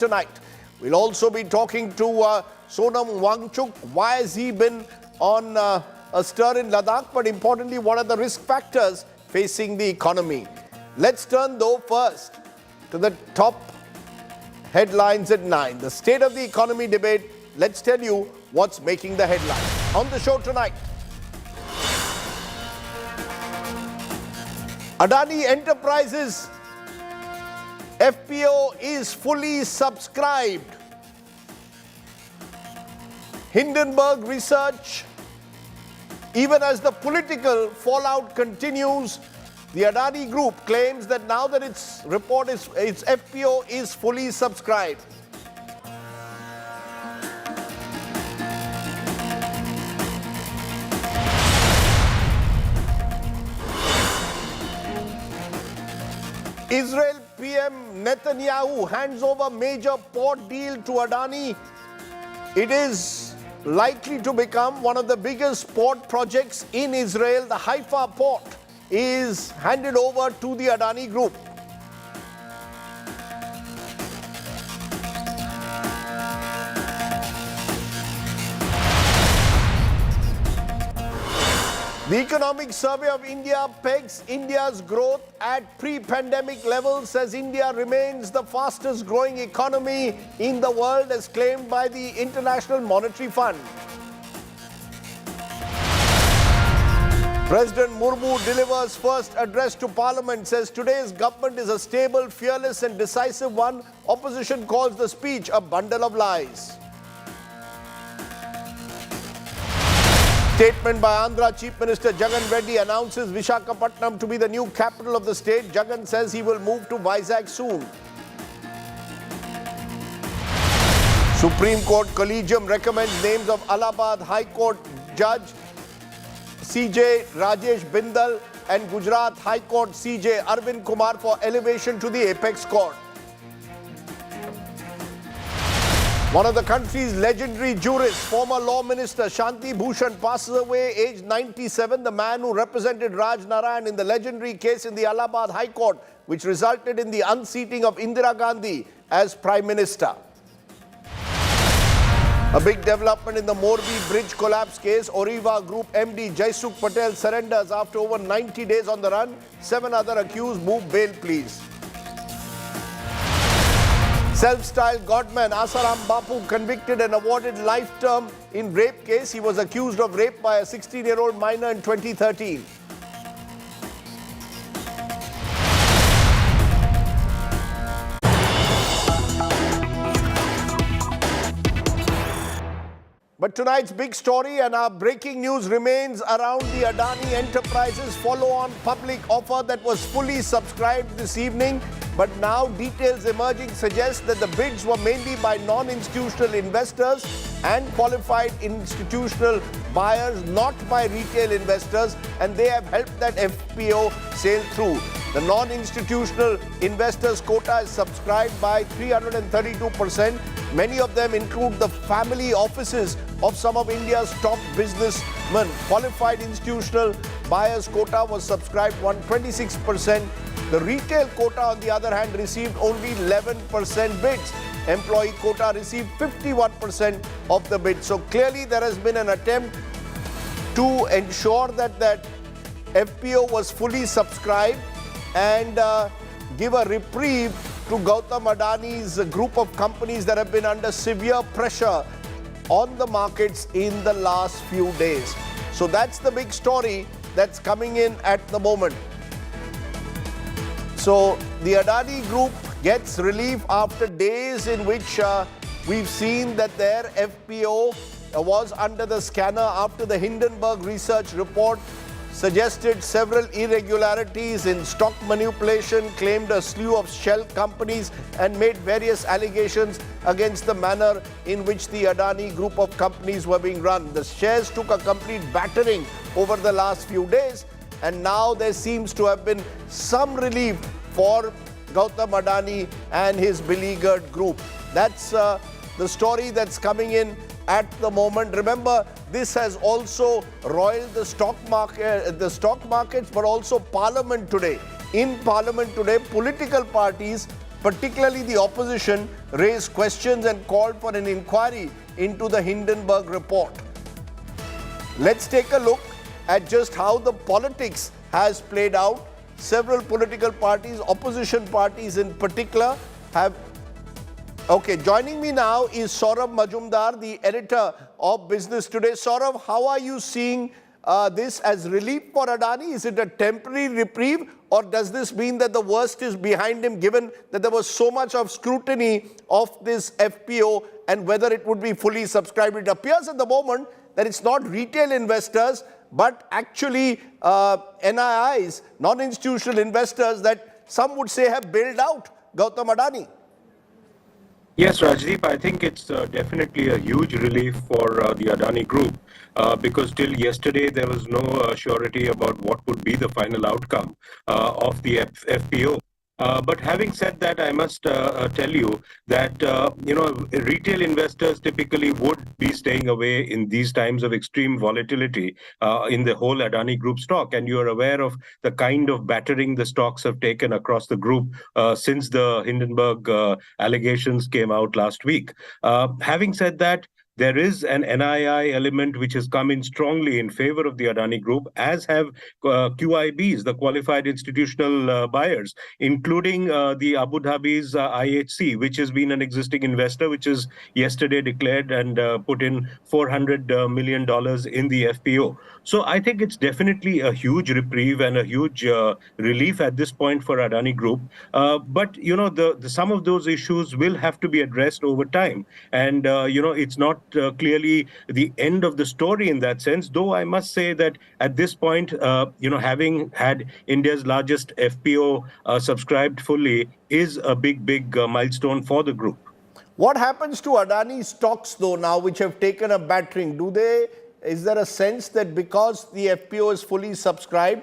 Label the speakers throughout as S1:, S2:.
S1: tonight. We'll also be talking to Sonam Wangchuk. Why has he been on a stir in Ladakh? But importantly, what are the risk factors facing the economy? Let's turn though first to the top headlines at 9. The state of the economy debate. Let's tell you what's making the headlines. On the show tonight, Adani Enterprises FPO is fully subscribed. Hindenburg research. Even as the political fallout continues, the Adani Group claims that now that its FPO is fully subscribed. Israel PM Netanyahu hands over major port deal to Adani. It is likely to become one of the biggest port projects in Israel. The Haifa port is handed over to the Adani Group. The Economic Survey of India pegs India's growth at pre-pandemic levels as India remains the fastest growing economy in the world as claimed by the International Monetary Fund. President Murmu delivers first address to Parliament, says today's government is a stable, fearless and decisive one. Opposition calls the speech a bundle of lies. Statement by Andhra Chief Minister Jagan Reddy announces Visakhapatnam to be the new capital of the state. Jagan says he will move to Vizag soon. Supreme Court Collegium recommends names of Allahabad High Court Judge CJ Rajesh Bindal and Gujarat High Court CJ Arvind Kumar for elevation to the apex court. One of the country's legendary jurists, former law minister Shanti Bhushan, passes away aged 97. The man who represented Raj Narayan in the legendary case in the Allahabad High Court, which resulted in the unseating of Indira Gandhi as Prime Minister. A big development in the Morbi bridge collapse case. Oriva Group MD Jaisukh Patel surrenders after over 90 days on the run. 7 other accused move bail pleas. Self-styled godman Asaram Bapu convicted and awarded life term in rape case. He was accused of rape by a 16-year-old minor in 2013. But tonight's big story and our breaking news remains around the Adani Enterprises follow-on public offer that was fully subscribed this evening. But now details emerging suggest that the bids were mainly by non-institutional investors and qualified institutional buyers, not by retail investors, and they have helped that FPO sail through. The non-institutional investors quota is subscribed by 332%. Many of them include the family offices of some of India's top businessmen. Qualified institutional buyers quota was subscribed 126%. The retail quota, on the other hand, received only 11% bids. Employee quota received 51% of the bids. So clearly there has been an attempt to ensure that that FPO was fully subscribed and give a reprieve to Gautam Adani's group of companies that have been under severe pressure on the markets in the last few days. So that's the big story that's coming in at the moment. So the Adani Group gets relief after days in which we've seen that their FPO was under the scanner after the Hindenburg research report suggested several irregularities in stock manipulation, claimed a slew of shell companies and made various allegations against the manner in which the Adani Group of companies were being run. The shares took a complete battering over the last few days. And now there seems to have been some relief for Gautam Adani and his beleaguered group. That's the story that's coming in at the moment. Remember, this has also roiled the stock markets, but also Parliament today. In Parliament today, political parties particularly the opposition, raised questions and called for an inquiry into the Hindenburg report. Let's take a look at just how the politics has played out. Several political parties, opposition parties in particular, have... Okay, joining me now is Saurabh Majumdar, the editor of Business Today. Saurabh, how are you seeing this as relief for Adani? Is it a temporary reprieve, or does this mean that the worst is behind him, given that there was so much of scrutiny of this FPO and whether it would be fully subscribed? It appears at the moment that it's not retail investors, but actually NIIs, non-institutional investors, that some would say have bailed out Gautam Adani.
S2: Yes, Rajdeep, I think it's definitely a huge relief for the Adani Group because till yesterday there was no surety about what would be the final outcome of the FPO. But having said that, I must tell you that, retail investors typically would be staying away in these times of extreme volatility in the whole Adani Group stock. And you're aware of the kind of battering the stocks have taken across the group since the Hindenburg allegations came out last week. Having said that, there is an NII element which has come in strongly in favor of the Adani Group, as have QIBs, the qualified institutional buyers, including the Abu Dhabi's IHC, which has been an existing investor, which has yesterday declared and put in $400 million in the FPO. So I think it's definitely a huge reprieve and a huge relief at this point for Adani Group. But, some of those issues will have to be addressed over time. And, it's not clearly the end of the story in that sense, though I must say that at this point, having had India's largest FPO subscribed fully is a big milestone for the group.
S1: What happens to Adani stocks, though, now, which have taken a battering? Is there a sense that because the FPO is fully subscribed,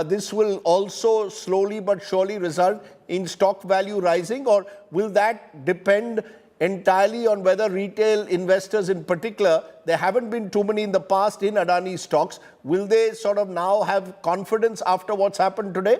S1: this will also slowly but surely result in stock value rising, or will that depend entirely on whether retail investors in particular, there haven't been too many in the past in Adani stocks, will they sort of now have confidence after what's happened today?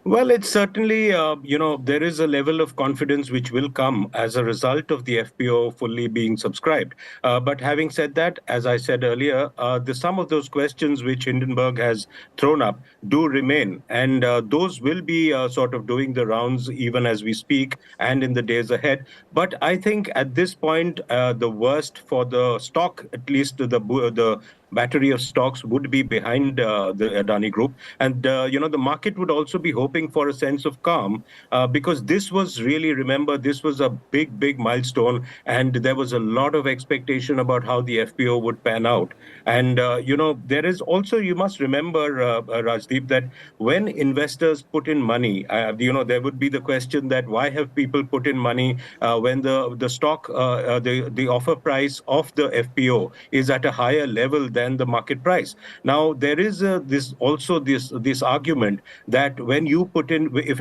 S2: Well, it's certainly, there is a level of confidence which will come as a result of the FPO fully being subscribed. But having said that, as I said earlier, some of those questions which Hindenburg has thrown up do remain. And those will be sort of doing the rounds even as we speak and in the days ahead. But I think at this point, the worst for the stock, at least the battery of stocks, would be behind the Adani Group. And, the market would also be hoping for a sense of calm because this was really, remember, this was a big milestone. And there was a lot of expectation about how the FPO would pan out. And, there is also, you must remember, Rajdeep, that when investors put in money, there would be the question that why have people put in money when the stock, the offer price of the FPO is at a higher level than the market price. Now, there is this argument that when you put in, if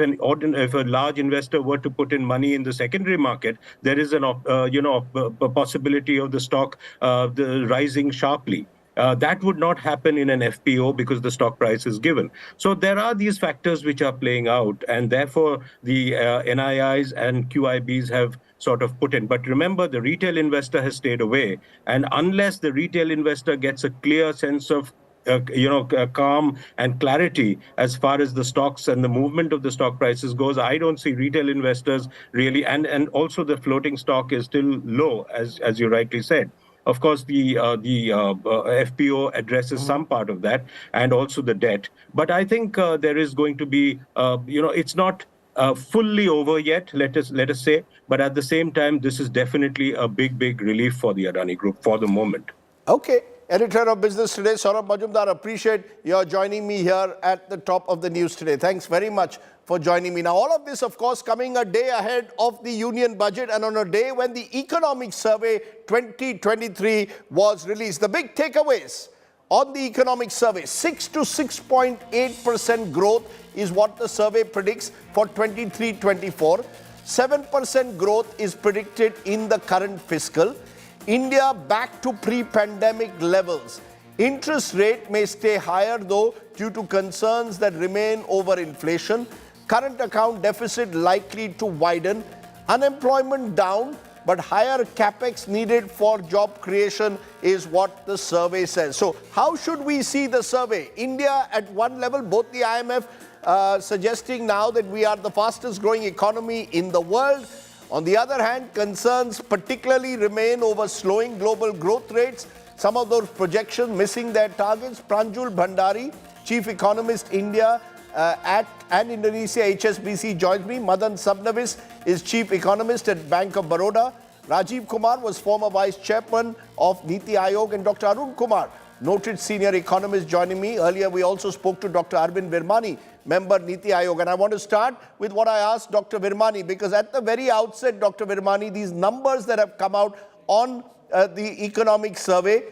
S2: a large investor were to put in money in the secondary market, there is a possibility of the stock rising sharply. That would not happen in an FPO because the stock price is given. So there are these factors which are playing out, and therefore the NIIs and QIBs have sort of put in. But remember, the retail investor has stayed away. And unless the retail investor gets a clear sense of calm and clarity as far as the stocks and the movement of the stock prices goes, I don't see retail investors really, and also the floating stock is still low, as you rightly said. Of course, the FPO addresses some part of that, and also the debt. But I think there is going to be, it's not fully over yet, let us say. But at the same time, this is definitely a big relief for the Adani Group for the moment.
S1: Okay. Editor of Business Today, Sonam Wangchuk, appreciate your joining me here at the top of the news today. Thanks very much for joining me. Now, all of this, of course, coming a day ahead of the union budget and on a day when the Economic Survey 2023 was released. The big takeaways on the Economic Survey: 6 to 6.8% growth is what the survey predicts for 23-24. 7% growth is predicted in the current fiscal. India back to pre-pandemic levels. Interest rate may stay higher, though, due to concerns that remain over inflation. current account deficit likely to widen, unemployment down, but higher capex needed for job creation is what the survey says. So how should we see the survey? India at one level, both the IMF suggesting now that we are the fastest growing economy in the world. On the other hand, concerns particularly remain over slowing global growth rates. Some of those projections missing their targets. Pranjul Bhandari, Chief Economist, India and Indonesia HSBC joins me. Madan Sabnavis is Chief Economist at Bank of Baroda. Rajiv Kumar was former Vice Chairman of Niti Aayog, and Dr. Arun Kumar, noted senior economist, joining me. Earlier, we also spoke to Dr. Arvind Virmani, member Niti Aayog. And I want to start with what I asked Dr. Virmani, because at the very outset, Dr. Virmani, these numbers that have come out on the economic survey,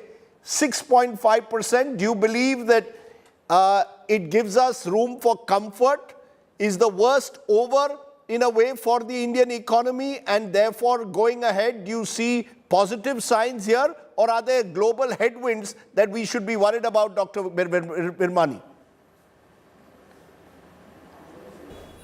S1: 6.5%, do you believe that it gives us room for comfort? Is the worst over in a way for the Indian economy, and therefore going ahead, do you see positive signs here, or are there global headwinds that we should be worried about, Dr. Virmani?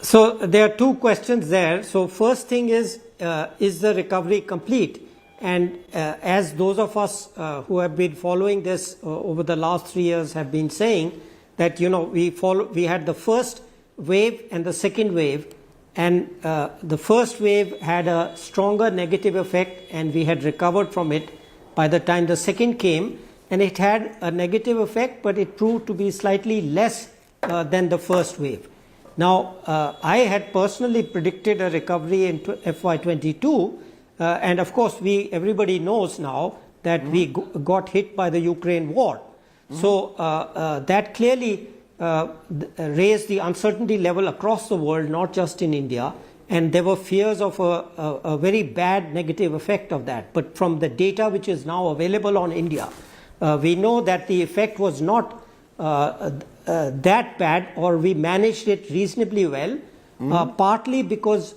S3: So there are two questions there. So first thing is the recovery complete? And as those of us who have been following this over the last 3 years have been saying, that we had the first wave and the second wave, and the first wave had a stronger negative effect, and we had recovered from it by the time the second came, and it had a negative effect, but it proved to be slightly less than the first wave. Now, I had personally predicted a recovery in FY22, and of course everybody knows now that we got hit by the Ukraine war. So that clearly raised the uncertainty level across the world, not just in India, and there were fears of a very bad negative effect of that. But from the data which is now available on India, we know that the effect was not that bad, or we managed it reasonably well, partly because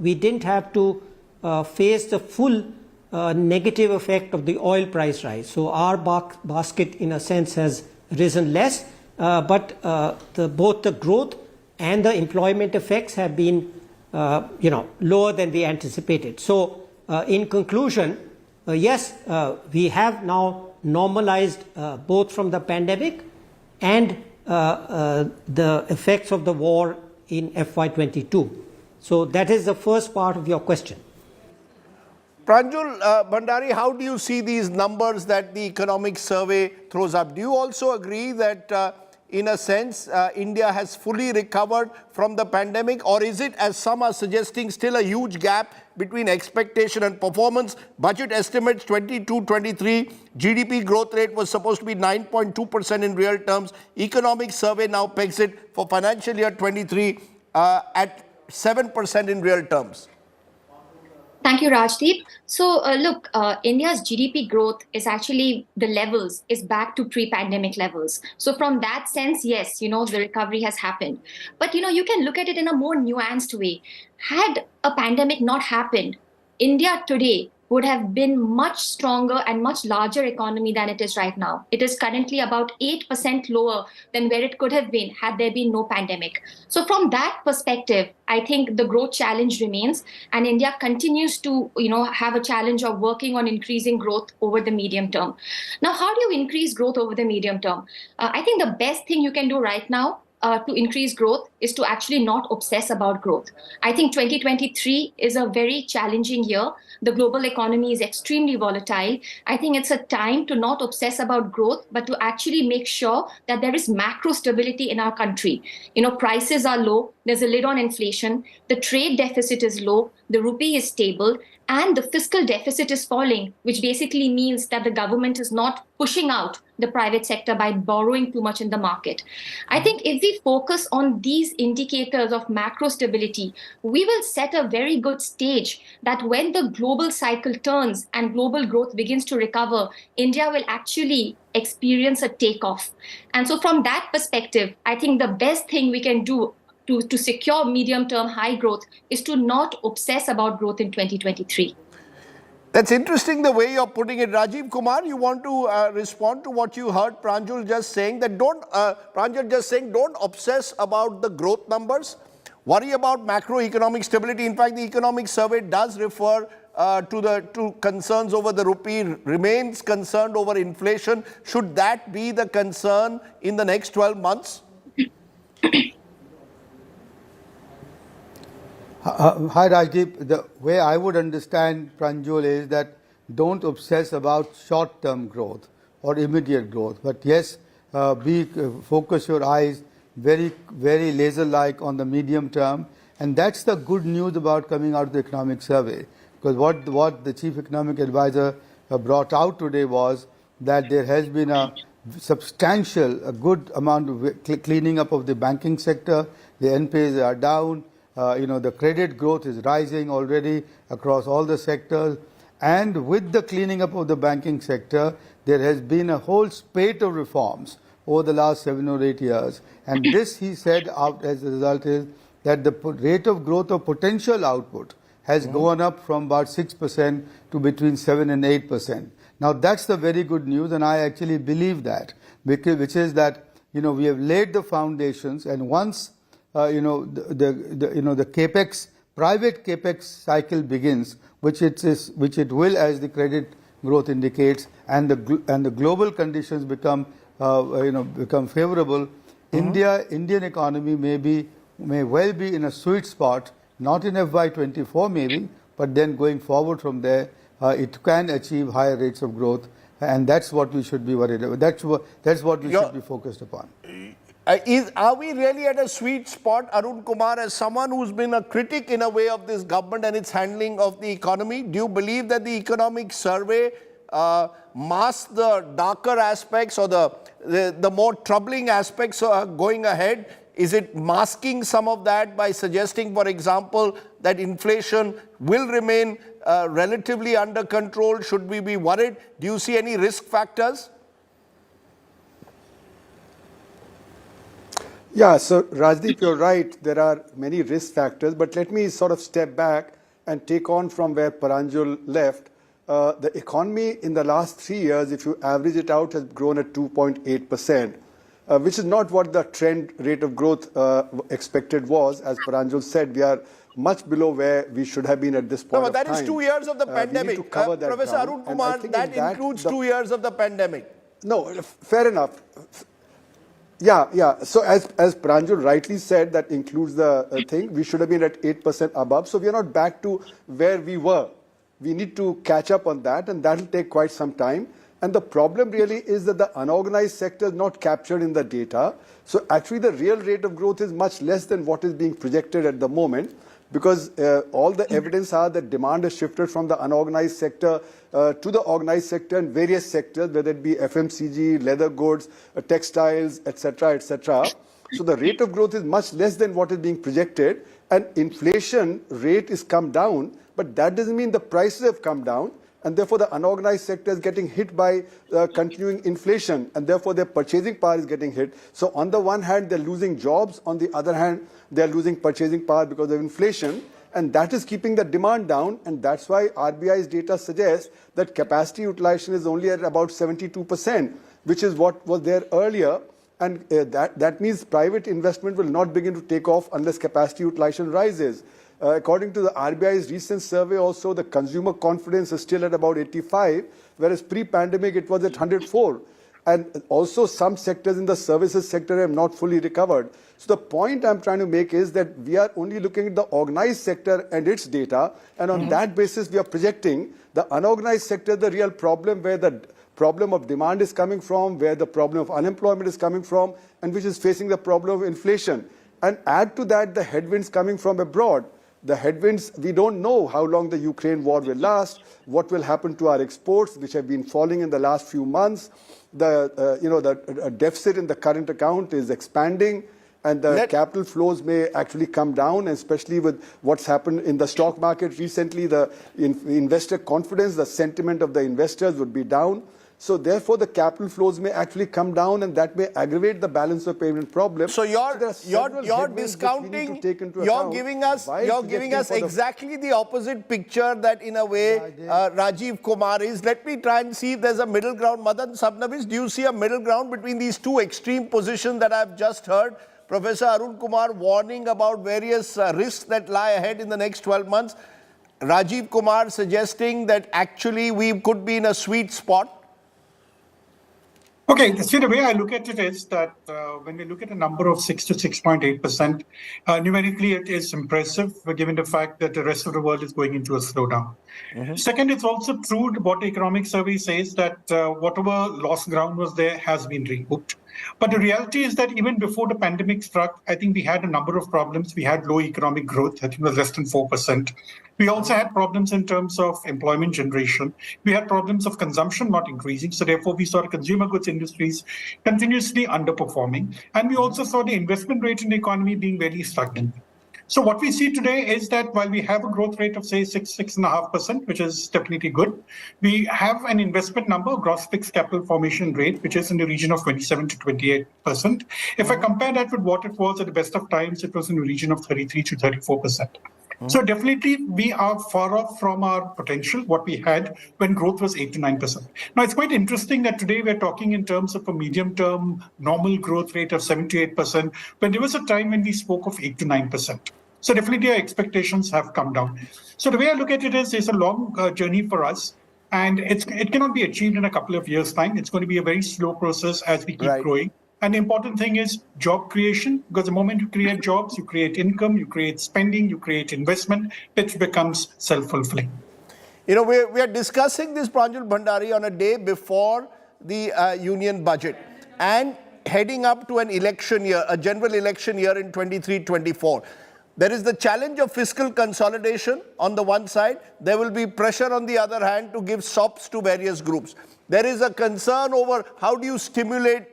S3: we didn't have to face the full negative effect of the oil price rise. So our basket, in a sense, has risen less, but both the growth and the employment effects have been, lower than we anticipated. So, in conclusion, yes, we have now normalized both from the pandemic and the effects of the war in FY22. So that is the first part of your question.
S1: Pranjul Bhandari, how do you see these numbers that the economic survey throws up? Do you also agree that, in a sense, India has fully recovered from the pandemic, or is it, as some are suggesting, still a huge gap between expectation and performance? Budget estimates 22-23, GDP growth rate was supposed to be 9.2% in real terms. Economic survey now pegs it for financial year 23 at 7% in real terms.
S4: Thank you, Rajdeep. So, look, India's GDP growth is actually, the levels is back to pre-pandemic levels. So from that sense, yes, the recovery has happened. But, you can look at it in a more nuanced way. Had a pandemic not happened, India today would have been much stronger and much larger economy than it is right now. It is currently about 8% lower than where it could have been had there been no pandemic. So from that perspective, I think the growth challenge remains, and India continues to, have a challenge of working on increasing growth over the medium term. Now, how do you increase growth over the medium term? I think the best thing you can do right now to increase growth is to actually not obsess about growth. I think 2023 is a very challenging year. The global economy is extremely volatile. I think it's a time to not obsess about growth, but to actually make sure that there is macro stability in our country. Prices are low. There's a lid on inflation. The trade deficit is low. The rupee is stable. And the fiscal deficit is falling, which basically means that the government is not pushing out the private sector by borrowing too much in the market. I think if we focus on these indicators of macro stability, we will set a very good stage that when the global cycle turns and global growth begins to recover, India will actually experience a takeoff. And so from that perspective, I think the best thing we can do to secure medium-term high growth is to not obsess about growth in 2023.
S1: That's interesting the way you're putting it. Rajiv Kumar, you want to respond to what you heard Pranjul just saying, that don't obsess about the growth numbers. worry about macroeconomic stability. In fact, the economic survey does refer to concerns over the rupee, remains concerned over inflation. Should that be the concern in the next 12 months?
S5: Hi Rajdeep, the way I would understand Pranjul is that don't obsess about short-term growth or immediate growth, but yes, focus your eyes very laser-like on the medium term, and that's the good news about coming out of the economic survey, because what the chief economic advisor brought out today was that there has been a good amount of cleaning up of the banking sector. The NPAs are down. The credit growth is rising already across all the sectors. And with the cleaning up of the banking sector, there has been a whole spate of reforms over the last 7 or 8 years. And this, he said, as a result is that the rate of growth of potential output has gone up from about 6% to between 7 and 8%. Now, that's the very good news, and I actually believe that, which is that, we have laid the foundations, and once the capex, private capex cycle begins, which it will, as the credit growth indicates, and the global conditions become favorable. Indian economy may well be in a sweet spot, not in FY24 maybe, but then going forward from there, it can achieve higher rates of growth, and that's what we should be worried about. That's what we should be focused upon.
S1: Are we really at a sweet spot, Arun Kumar, as someone who's been a critic in a way of this government and its handling of the economy? Do you believe that the economic survey masks the darker aspects or the more troubling aspects going ahead? Is it masking some of that by suggesting, for example, that inflation will remain relatively under control? Should we be worried? Do you see any risk factors?
S6: Yeah, so Rajdeep, you're right. There are many risk factors, but let me sort of step back and take on from where Paranjul left. The economy in the last 3 years, if you average it out, has grown at 2.8%, which is not what the trend rate of growth expected was. As Paranjul said, we are much below where we should have been at this point of time.
S1: No, but that is 2 years of the pandemic. Professor Arun Kumar, that includes 2 years of the pandemic.
S6: No, fair enough. Yeah. So as Pranjul rightly said, that includes the thing. We should have been at 8% above. So we are not back to where we were. We need to catch up on that, and that will take quite some time. And the problem really is that the unorganized sector is not captured in the data. So actually the real rate of growth is much less than what is being projected at the moment, because all the evidence are that demand has shifted from the unorganized sector to the organized sector in various sectors, whether it be FMCG, leather goods, textiles, etc., etc. So the rate of growth is much less than what is being projected, and inflation rate is come down, but that doesn't mean the prices have come down, and therefore the unorganized sector is getting hit by continuing inflation, and therefore their purchasing power is getting hit. So on the one hand, they're losing jobs, on the other hand, they're losing purchasing power because of inflation, and that is keeping the demand down, and that's why RBI's data suggests that capacity utilization is only at about 72%, which is what was there earlier, and that means private investment will not begin to take off unless capacity utilization rises. According to the RBI's recent survey also, the consumer confidence is still at about 85, whereas pre-pandemic it was at 104. And also some sectors in the services sector have not fully recovered. So the point I'm trying to make is that we are only looking at the organized sector and its data, and on that basis we are projecting the unorganized sector, the real problem, where the problem of demand is coming from, where the problem of unemployment is coming from, and which is facing the problem of inflation. And add to that the headwinds coming from abroad. The headwinds, we don't know how long the Ukraine war will last, what will happen to our exports, which have been falling in the last few months. The deficit in the current account is expanding, and the capital flows may actually come down, especially with what's happened in the stock market recently. The investor confidence, the sentiment of the investors would be down. So therefore, the capital flows may actually come down, and that may aggravate the balance of payment problem.
S1: So you're discounting, you're giving us exactly the opposite picture that in a way Rajiv Kumar is. Let me try and see if there's a middle ground. Madan Sabnavis, do you see a middle ground between these two extreme positions that I've just heard? Professor Arun Kumar warning about various risks that lie ahead in the next 12 months. Rajiv Kumar suggesting that actually we could be in a sweet spot.
S7: Okay, see, the way I look at it is that when we look at a number of 6 to 6.8%, numerically it is impressive, given the fact that the rest of the world is going into a slowdown. Second, it's also true what the economic survey says that whatever lost ground was there has been recouped. But the reality is that even before the pandemic struck, I think we had a number of problems. We had low economic growth, I think it was less than 4%. We also had problems in terms of employment generation. We had problems of consumption not increasing. So therefore, we saw the consumer goods industries continuously underperforming. And we also saw the investment rate in the economy being very stagnant. So what we see today is that while we have a growth rate of, say, 6.5%, which is definitely good, we have an investment number, gross fixed capital formation rate, which is in the region of 27 to 28%. If I compare that with what it was at the best of times, it was in the region of 33 to 34%. So definitely, we are far off from our potential, what we had when growth was 8 to 9%. Now, it's quite interesting that today we're talking in terms of a medium-term normal growth rate of 7 to 8%, when there was a time when we spoke of 8 to 9%. So definitely our expectations have come down. So the way I look at it is it's a long journey for us, and it cannot be achieved in a couple of years' time. It's going to be a very slow process as we keep growing. And the important thing is job creation, because the moment you create jobs, you create income, you create spending, you create investment, it becomes self-fulfilling.
S1: You know, we are discussing this, Pranjul Bhandari, on a day before the union budget and heading up to an election year, a general election year in 23-24. There is the challenge of fiscal consolidation on the one side. There will be pressure on the other hand to give SOPs to various groups. There is a concern over how do you stimulate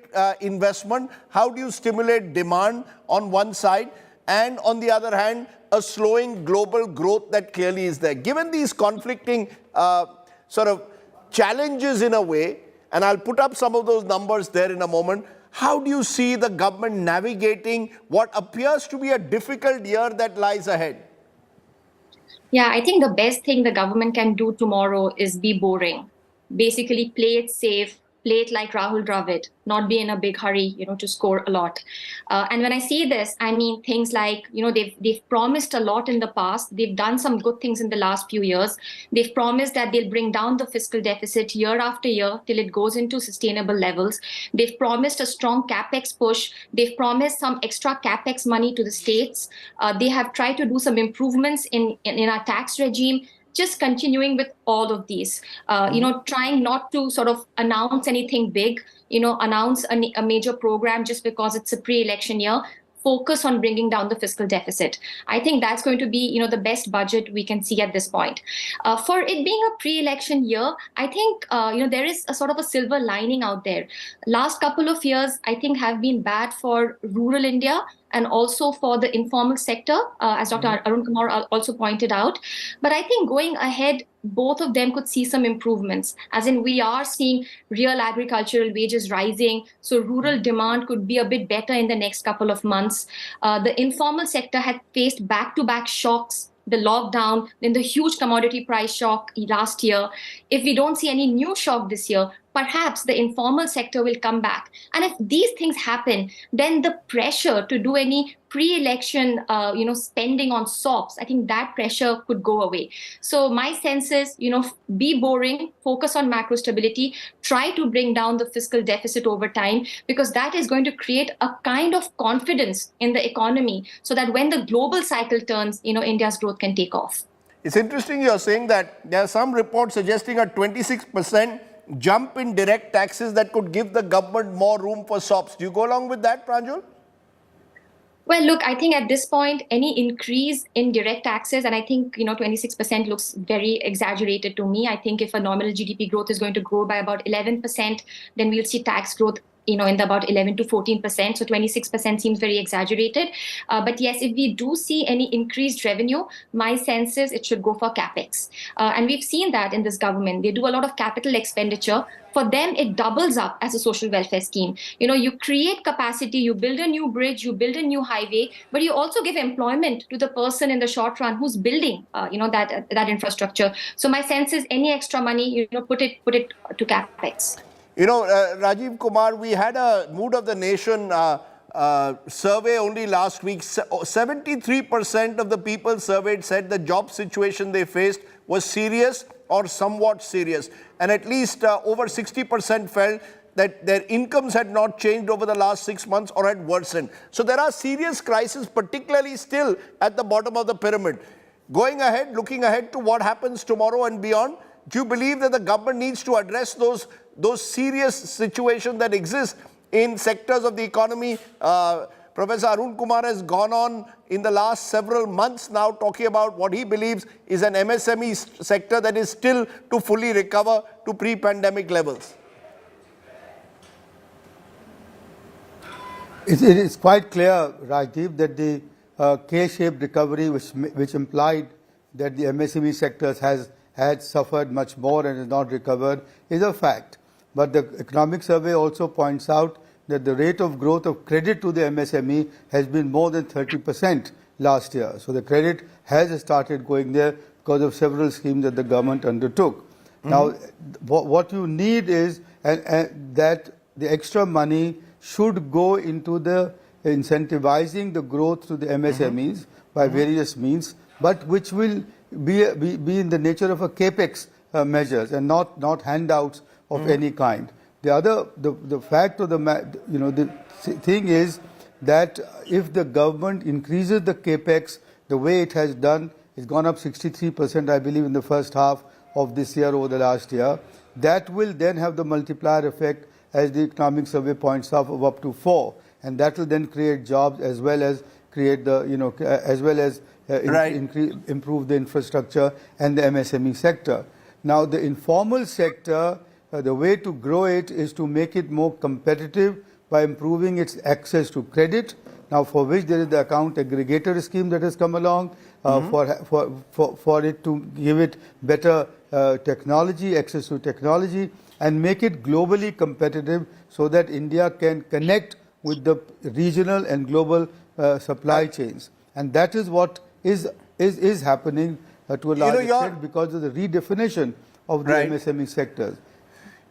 S1: investment, how do you stimulate demand on one side, and on the other hand, a slowing global growth that clearly is there. Given these conflicting sort of challenges in a way, and I'll put up some of those numbers there in a moment, how do you see the government navigating what appears to be a difficult year that lies ahead?
S4: Yeah, I think the best thing the government can do tomorrow is be boring. Basically, play it safe, play it like Rahul Dravid, not be in a big hurry, to score a lot. And when I say this, I mean things like, they've promised a lot in the past. They've done some good things in the last few years. They've promised that they'll bring down the fiscal deficit year after year till it goes into sustainable levels. They've promised a strong capex push. They've promised some extra capex money to the states. They have tried to do some improvements in our tax regime. Just continuing with all of these, trying not to sort of announce anything big, announce a major program just because it's a pre-election year. Focus on bringing down the fiscal deficit. I think that's going to be, the best budget we can see at this point. For it being a pre-election year, I think, there is a sort of a silver lining out there. Last couple of years, I think, have been bad for rural India and also for the informal sector, as Dr. Arun Kumar also pointed out. But I think going ahead, both of them could see some improvements, as in we are seeing real agricultural wages rising. So rural demand could be a bit better in the next couple of months. The informal sector had faced back-to-back shocks, the lockdown, then the huge commodity price shock last year. If we don't see any new shock this year, perhaps the informal sector will come back. And if these things happen, then the pressure to do any pre-election, spending on SOPs, I think that pressure could go away. So my sense is, be boring, focus on macro stability, try to bring down the fiscal deficit over time, because that is going to create a kind of confidence in the economy so that when the global cycle turns, India's growth can take off.
S1: It's interesting you're saying that there are some reports suggesting a 26% jump in direct taxes that could give the government more room for SOPs. Do you go along with that, Pranjul?
S4: Well, look, I think at this point, any increase in direct taxes, and I think, 26% looks very exaggerated to me. I think if a nominal GDP growth is going to grow by about 11%, then we'll see tax growth in the about 11 to 14%. So 26% seems very exaggerated. But yes, if we do see any increased revenue, my sense is it should go for capex. And we've seen that in this government. They do a lot of capital expenditure. For them, it doubles up as a social welfare scheme. You create capacity, you build a new bridge, you build a new highway, but you also give employment to the person in the short run who's building, that infrastructure. So my sense is any extra money, put it to capex.
S1: Rajiv Kumar, we had a mood of the nation survey only last week, 73% of the people surveyed said the job situation they faced was serious or somewhat serious. And at least over 60% felt that their incomes had not changed over the last 6 months or had worsened. So there are serious crises, particularly still at the bottom of the pyramid. Going ahead, looking ahead to what happens tomorrow and beyond, do you believe that the government needs to address those serious situations that exist in sectors of the economy? Professor Arun Kumar has gone on in the last several months now talking about what he believes is an MSME sector that is still to fully recover to pre-pandemic levels.
S5: It is quite clear, Rajdeep, that the K-shaped recovery, which implied that the MSME sectors had suffered much more and has not recovered, is a fact. But the economic survey also points out that the rate of growth of credit to the MSME has been more than 30% last year. So the credit has started going there because of several schemes that the government undertook. Now, what you need is that the extra money should go into the incentivizing the growth to the MSMEs by various means, but which will be in the nature of a capex measures and not handouts of any kind. The fact of the thing is that if the government increases the capex the way it has done, it's gone up 63%, I believe, in the first half of this year over the last year. That will then have the multiplier effect, as the economic survey points out, of up to 4, and that will then create jobs as well as create the improve the infrastructure and the MSME sector. Now, the informal sector, the way to grow it is to make it more competitive by improving its access to credit. Now, for which there is the account aggregator scheme that has come along, for it to give it better technology, access to technology, and make it globally competitive so that India can connect with the regional and global supply chains. And that is what is happening to a large extent because of the redefinition of the MSME sectors.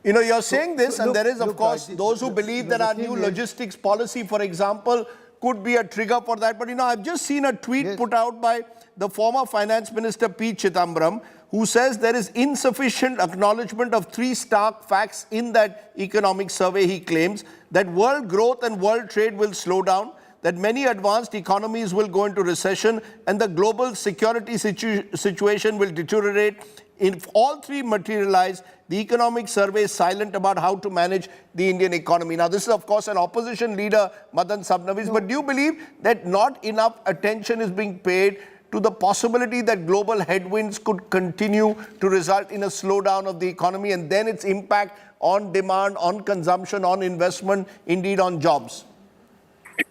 S1: You know, you're saying this, and there is, of course, those who believe that our new logistics policy, for example, could be a trigger for that. But, you know, I've just seen a tweet put out by the former Finance Minister P. Chidambaram, who says there is insufficient acknowledgement of 3 stark facts in that economic survey. He claims that world growth and world trade will slow down, that many advanced economies will go into recession, and the global security situation will deteriorate. If all 3 materialize, the economic survey is silent about how to manage the Indian economy. Now, this is, of course, an opposition leader, Madan Sabnavis, but do you believe that not enough attention is being paid to the possibility that global headwinds could continue to result in a slowdown of the economy and then its impact on demand, on consumption, on investment, indeed on jobs?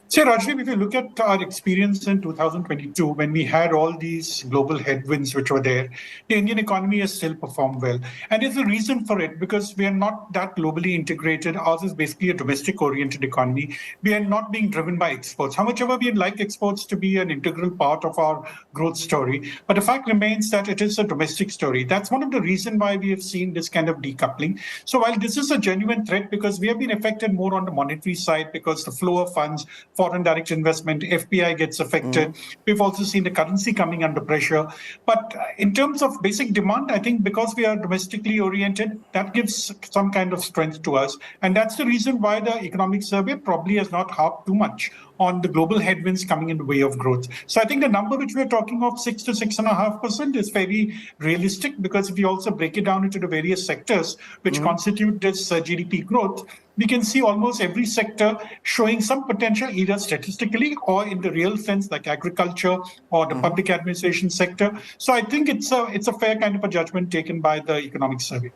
S7: So, Rajdeep, if you look at our experience in 2022, when we had all these global headwinds which were there, the Indian economy has still performed well. And there's a reason for it, because we are not that globally integrated. Ours is basically a domestic-oriented economy. We are not being driven by exports. How much ever we'd like exports to be an integral part of our growth story, but the fact remains that it is a domestic story. That's one of the reasons why we have seen this kind of decoupling. So while this is a genuine threat, because we have been affected more on the monetary side, because the flow of funds, foreign direct investment, FPI gets affected. We've also seen the currency coming under pressure. But in terms of basic demand, I think because we are domestically oriented, that gives some kind of strength to us. And that's the reason why the economic survey probably has not harped too much on the global headwinds coming in the way of growth. So I think the number which we're talking of, 6 to 6.5%, is very realistic, because if you also break it down into the various sectors which constitute this GDP growth, we can see almost every sector showing some potential, either statistically or in the real sense, like agriculture or the public administration sector. So I think it's a fair kind of a judgment taken by the economic survey.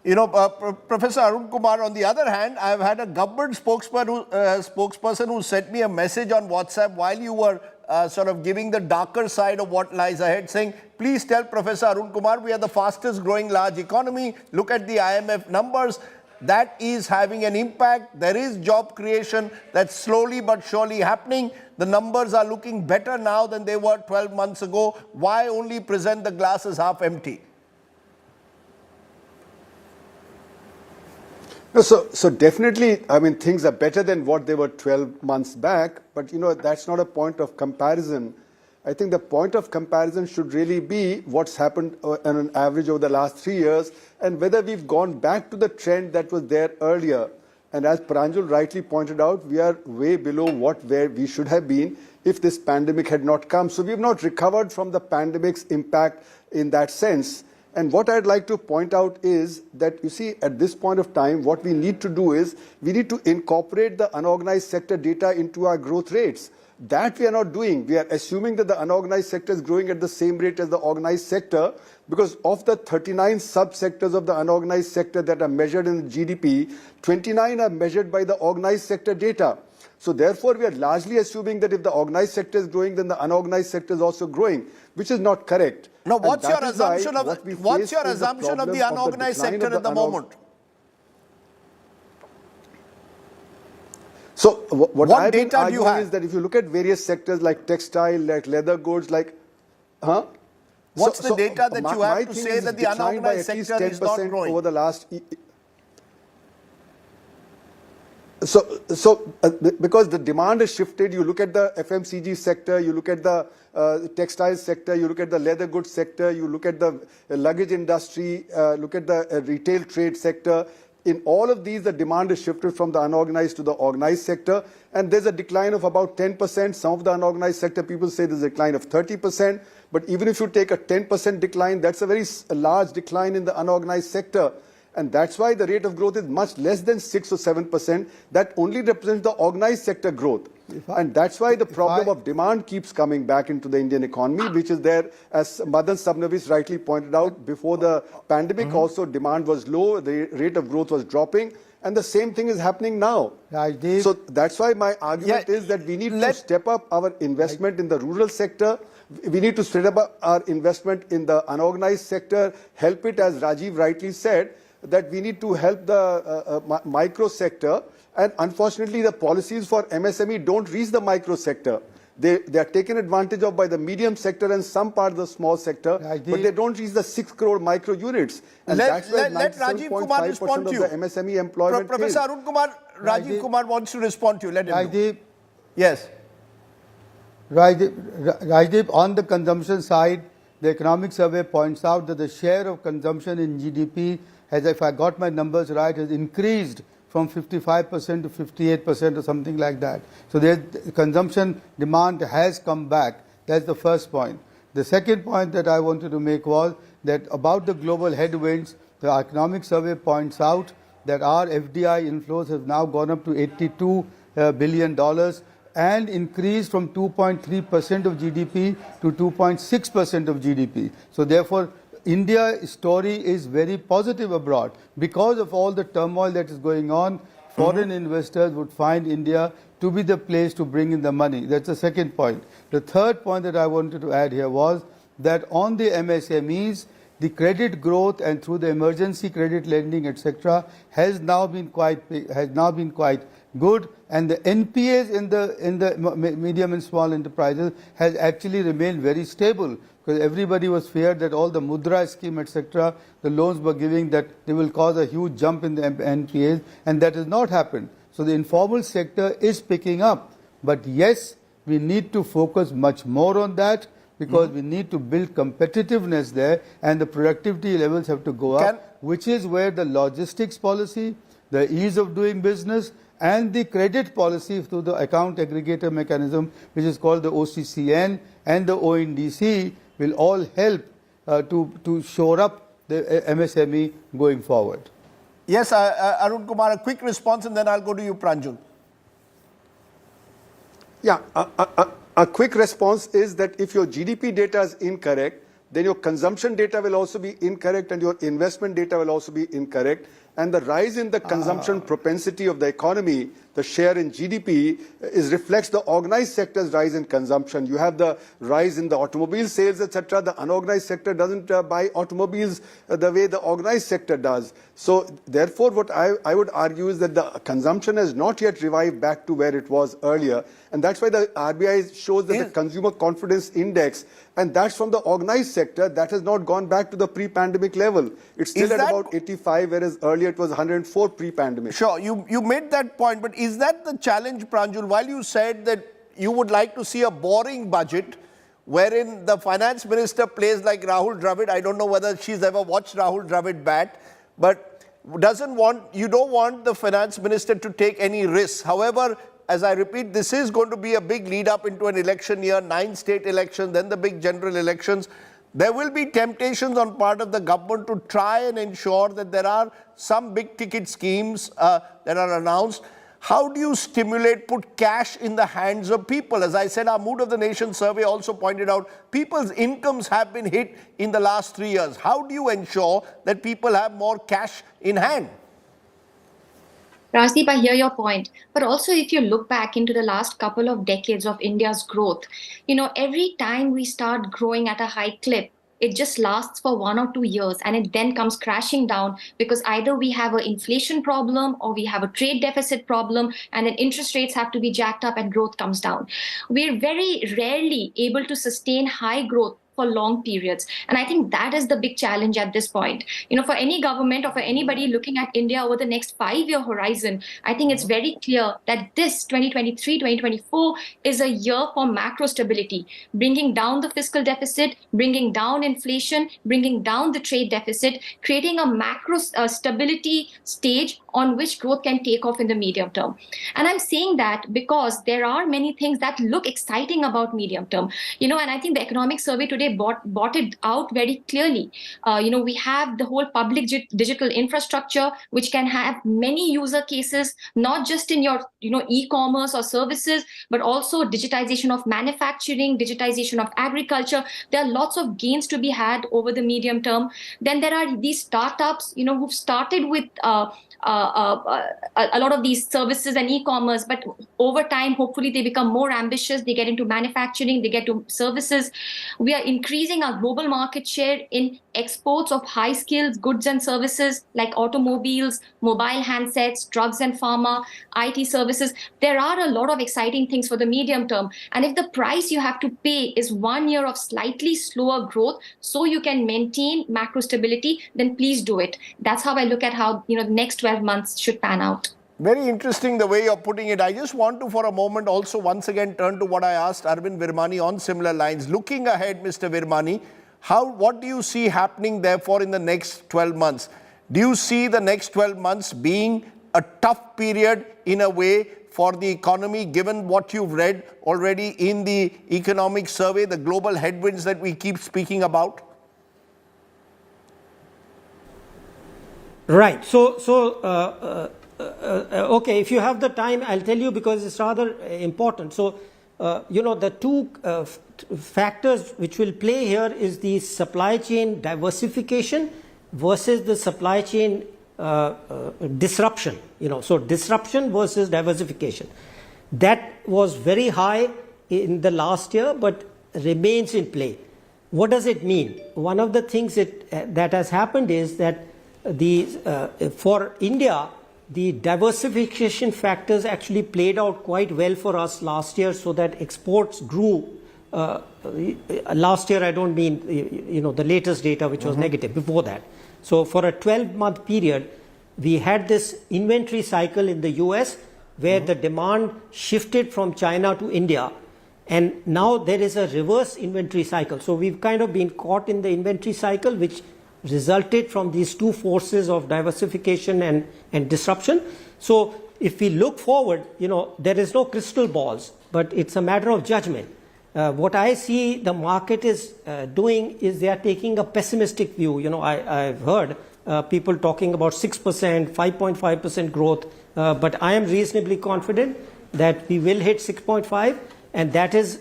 S1: You know, Professor Arun Kumar, on the other hand, I've had a government spokesperson who sent me a message on WhatsApp while you were sort of giving the darker side of what lies ahead, saying, please tell Professor Arun Kumar we are the fastest growing large economy. Look at the IMF numbers. That is having an impact. There is job creation that's slowly but surely happening. The numbers are looking better now than they were 12 months ago. Why only present the glass as half empty?
S6: No, so definitely, I mean, things are better than what they were 12 months back, but that's not a point of comparison. I think the point of comparison should really be what's happened on an average over the last 3 years and whether we've gone back to the trend that was there earlier. And as Pranjul rightly pointed out, we are way below where we should have been if this pandemic had not come. So we've not recovered from the pandemic's impact in that sense. And what I'd like to point out is that, you see, at this point of time, what we need to do is we need to incorporate the unorganized sector data into our growth rates. That we are not doing. We are assuming that the unorganized sector is growing at the same rate as the organized sector because of the 39 sub-sectors of the unorganized sector that are measured in the GDP, 29 are measured by the organized sector data. So therefore, we are largely assuming that if the organized sector is growing, then the unorganized sector is also growing, which is not correct.
S1: Now, what's your assumption of the unorganized sector at the moment?
S6: So what I've been arguing is that if you look at various sectors like textile, like leather goods, like,
S1: What's the data that you have to say that the unorganized sector is not growing?
S6: Over the last because the demand has shifted, you look at the FMCG sector, you look at the textile sector, you look at the leather goods sector, you look at the luggage industry, look at the retail trade sector. In all of these, the demand is shifted from the unorganized to the organized sector, and there's a decline of about 10%. Some of the unorganized sector people say there's a decline of 30%, but even if you take a 10% decline, that's a very large decline in the unorganized sector. And that's why the rate of growth is much less than 6 or 7%. That only represents the organized sector growth. And that's why the problem of demand keeps coming back into the Indian economy, which is there, as Madan Sabnavis rightly pointed out, before the pandemic also demand was low, the rate of growth was dropping. And the same thing is happening now.
S5: Rajdeep.
S6: So that's why my argument is that we need to step up our investment in the rural sector. We need to step up our investment in the unorganized sector, help it, as Rajiv rightly said, that we need to help the micro sector, and unfortunately the policies for MSME don't reach the micro sector. They are taken advantage of by the medium sector and some part of the small sector, but they don't reach the 6 crore micro units. And that's where 97.5% of the MSME employment
S1: Professor Arun Kumar, Rajiv Kumar wants to respond to you. Let him
S5: Rajdeep.
S1: Yes.
S5: Rajdeep, on the consumption side, the economic survey points out that the share of consumption in GDP has, if I got my numbers right, has increased from 55% to 58% or something like that. So the consumption demand has come back. That's the first point. The second point that I wanted to make was that about the global headwinds, the economic survey points out that our FDI inflows have now gone up to $82 billion and increased from 2.3% of GDP to 2.6% of GDP. So therefore, India's story is very positive abroad. Because of all the turmoil that is going on, foreign investors would find India to be the place to bring in the money. That's the second point. The third point that I wanted to add here was that on the MSMEs, the credit growth and through the emergency credit lending, etc., has now been quite good, and the NPAs in the medium and small enterprises has actually remained very stable. Because everybody was feared that all the Mudra scheme, etc., the loans were giving, that they will cause a huge jump in the NPAs, and that has not happened. So the informal sector is picking up. But yes, we need to focus much more on that, because we need to build competitiveness there, and the productivity levels have to go up, which is where the logistics policy, the ease of doing business, and the credit policy through the account aggregator mechanism, which is called the OCCN, and the ONDC, will all help to shore up the MSME going forward.
S1: Yes, Arun Kumar, a quick response and then I'll go to you, Pranjul.
S6: Yeah, a quick response is that if your GDP data is incorrect, then your consumption data will also be incorrect and your investment data will also be incorrect. And the rise in the consumption propensity of the economy, the share in GDP, reflects the organized sector's rise in consumption. You have the rise in the automobile sales, etc. The unorganized sector doesn't buy automobiles the way the organized sector does. So therefore, what I would argue is that the consumption has not yet revived back to where it was earlier. And that's why the RBI shows that the consumer confidence index, and that's from the organized sector, that has not gone back to the pre-pandemic level. It's still at about 85, whereas earlier earlier it was 104 pre-pandemic.
S1: Sure, you made that point, but is that the challenge, Pranjul? While you said that you would like to see a boring budget wherein the finance minister plays like Rahul Dravid, I don't know whether she's ever watched Rahul Dravid bat, but you don't want the finance minister to take any risks. However, as I repeat, this is going to be a big lead up into an election year, 9 state elections, then the big general elections. There will be temptations on part of the government to try and ensure that there are some big ticket schemes that are announced. How do you put cash in the hands of people? As I said, our Mood of the Nation survey also pointed out people's incomes have been hit in the last 3 years. How do you ensure that people have more cash in hand?
S4: Rajdeep, I hear your point. But also, if you look back into the last couple of decades of India's growth, every time we start growing at a high clip, it just lasts for 1 or 2 years and it then comes crashing down because either we have an inflation problem or we have a trade deficit problem and then interest rates have to be jacked up and growth comes down. We're very rarely able to sustain high growth for long periods. And I think that is the big challenge at this point. For any government or for anybody looking at India over the next 5-year horizon, I think it's very clear that this 2023, 2024 is a year for macro stability, bringing down the fiscal deficit, bringing down inflation, bringing down the trade deficit, creating a macro stability stage on which growth can take off in the medium term. And I'm saying that because there are many things that look exciting about medium term, and I think the economic survey today brought it out very clearly. We have the whole public digital infrastructure, which can have many user cases, not just in your, e-commerce or services, but also digitization of manufacturing, digitization of agriculture. There are lots of gains to be had over the medium term. Then there are these startups, who've started with a lot of these services and e-commerce, but over time, hopefully they become more ambitious. They get into manufacturing, they get to services. We are increasing our global market share in exports of high skills goods and services like automobiles, mobile handsets, drugs and pharma, IT services. There are a lot of exciting things for the medium term. And if the price you have to pay is 1 year of slightly slower growth so you can maintain macro stability, then please do it. That's how I look at how the next 12 months should pan out.
S1: Very interesting the way you're putting it. I just want to, for a moment, also once again turn to what I asked Arvind Virmani on similar lines. Looking ahead, Mr. Virmani, what do you see happening therefore in the next 12 months? Do you see the next 12 months being a tough period in a way for the economy, given what you've read already in the economic survey, the global headwinds that we keep speaking about?
S3: Right. Okay, if you have the time, I'll tell you because it's rather important. So, the two factors which will play here is the supply chain diversification versus the supply chain disruption. So disruption versus diversification. That was very high in the last year, but remains in play. What does it mean? One of the things that has happened is that for India, the diversification factors actually played out quite well for us last year, so that exports grew. Last year, I don't mean the latest data, which was negative. Before that, so for a 12-month period, we had this inventory cycle in the US where the demand shifted from China to India, and now there is a reverse inventory cycle. So we've kind of been caught in the inventory cycle, which resulted from these two forces of diversification and disruption. So if we look forward, there is no crystal balls, but it's a matter of judgment. What I see the market is doing is they are taking a pessimistic view. I've heard people talking about 6%, 5.5% growth, but I am reasonably confident that we will hit 6.5, and that is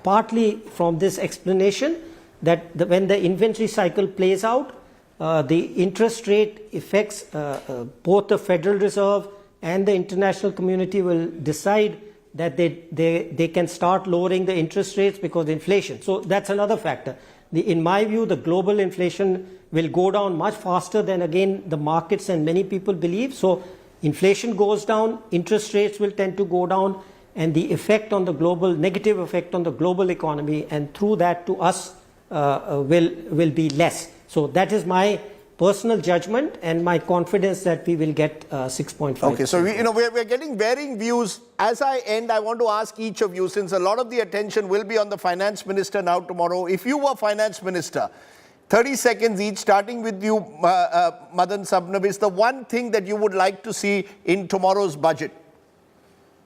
S3: partly from this explanation that when the inventory cycle plays out, the interest rate affects both the Federal Reserve and the international community will decide that they can start lowering the interest rates because of inflation. So that's another factor. In my view, the global inflation will go down much faster than, again, the markets and many people believe. So inflation goes down, interest rates will tend to go down, and the effect on the negative effect on the global economy, and through that to us, will be less. So that is my personal judgment and my confidence that we will get 6.5%.
S1: Okay, so we're getting varying views. As I end, I want to ask each of you, since a lot of the attention will be on the finance minister now tomorrow. If you were finance minister, 30 seconds each, starting with you, Madan Sabnabis, the one thing that you would like to see in tomorrow's budget.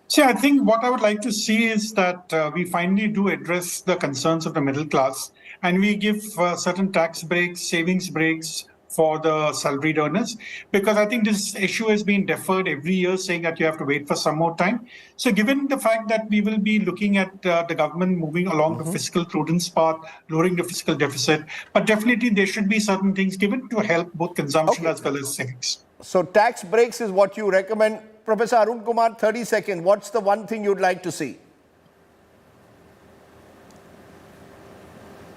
S7: See, I think what I would like to see is that we finally do address the concerns of the middle class, and we give certain tax breaks, savings breaks for the salaried earners, because I think this issue has been deferred every year, saying that you have to wait for some more time. So given the fact that we will be looking at the government moving along the fiscal prudence path, lowering the fiscal deficit, but definitely there should be certain things given to help both consumption as well as savings.
S1: So tax breaks is what you recommend. Professor Arun Kumar, 30 seconds. What's the one thing you'd like to see?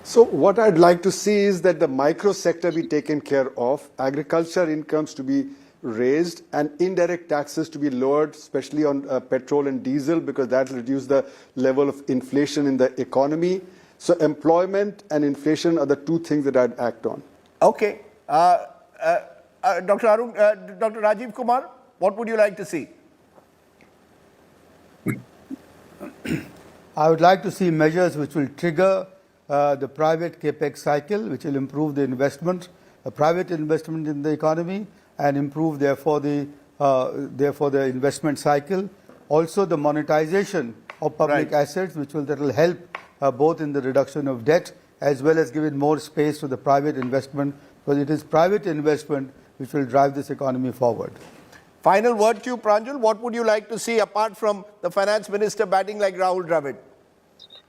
S6: So what I'd like to see is that the micro sector be taken care of, agriculture incomes to be raised, and indirect taxes to be lowered, especially on petrol and diesel, because that will reduce the level of inflation in the economy. So employment and inflation are the two things that I'd act on.
S1: Okay. Dr. Rajiv Kumar, what would you like to see?
S5: I would like to see measures which will trigger the private capex cycle, which will improve the investment, private investment in the economy, and improve therefore the investment cycle. Also, the monetization of public assets, that will help both in the reduction of debt as well as giving more space to the private investment, because it is private investment which will drive this economy forward.
S1: Final word to you, Pranjul. What would you like to see apart from the finance minister batting like Rahul Dravid?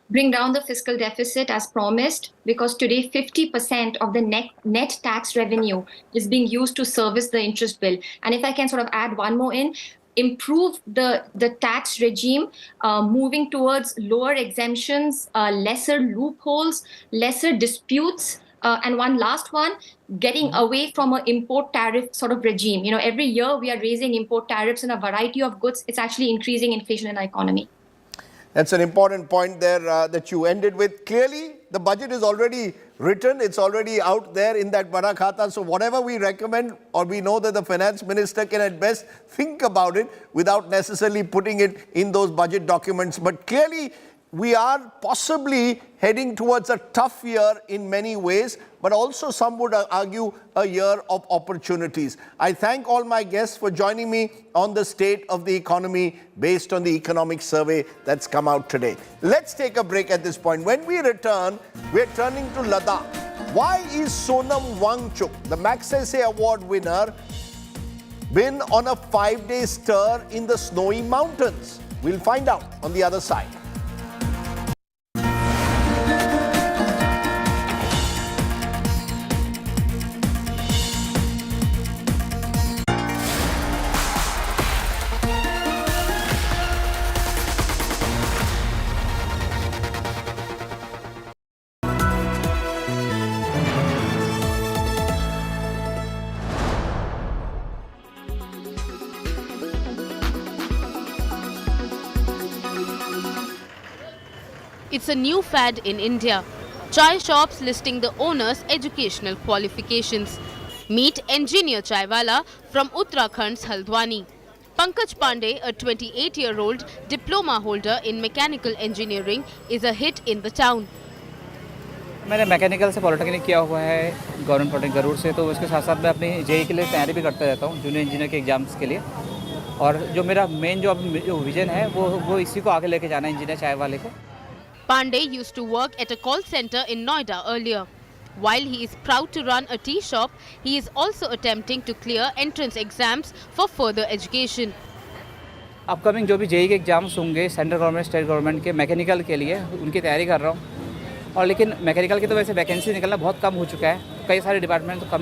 S4: Bring down the fiscal deficit as promised, because today 50% of the net tax revenue is being used to service the interest bill. And if I can sort of add one more in, improve the tax regime, moving towards lower exemptions, lesser loopholes, lesser disputes, and one last one, getting away from an import tariff sort of regime. Every year we are raising import tariffs on a variety of goods. It's actually increasing inflation in our economy.
S1: That's an important point there that you ended with. Clearly, the budget is already written. It's already out there in that Bada Khata. So whatever we recommend, or we know that the finance minister can at best think about it without necessarily putting it in those budget documents. But clearly, we are possibly heading towards a tough year in many ways, but also some would argue a year of opportunities. I thank all my guests for joining me on the state of the economy based on the economic survey that's come out today. Let's take a break at this point. When we return, we're turning to Ladakh. Why is Sonam Wangchuk, the Magsaysay Award winner, been on a 5-day stir in the snowy mountains? We'll find out on the other side.
S8: It's a new fad in India. Chai shops listing the owner's educational qualifications. Meet engineer chaiwala from Uttarakhand's Haldwani. Pankaj Pandey, a 28-year-old diploma holder in mechanical engineering, is a hit in the town.
S9: मैंने mechanical से polytechnic किया हुआ है government polytechnic Garuda से, तो उसके साथ साथ मैं अपनी जेई के लिए तैयारी भी करता रहता हूँ, जूनियर इंजीनियर के एग्जाम्स के लिए। और जो मेरा मेन जो विजन है वो इसी को आगे लेके जाना है, इंजीनियर चाय वाले को।
S8: Pandey used to work at a call center in Noida earlier. While he is proud to run a tea shop, he is also attempting to clear entrance exams for further education.
S9: Upcoming जो भी JEE के exams होंगे central government state government के mechanical के लिए, उनकी तैयारी कर रहा हूँ। और लेकिन मैकेनिकल की तो वैसे वैकेंसी निकलना बहुत कम हो चुका है, कई सारे डिपार्टमेंट तो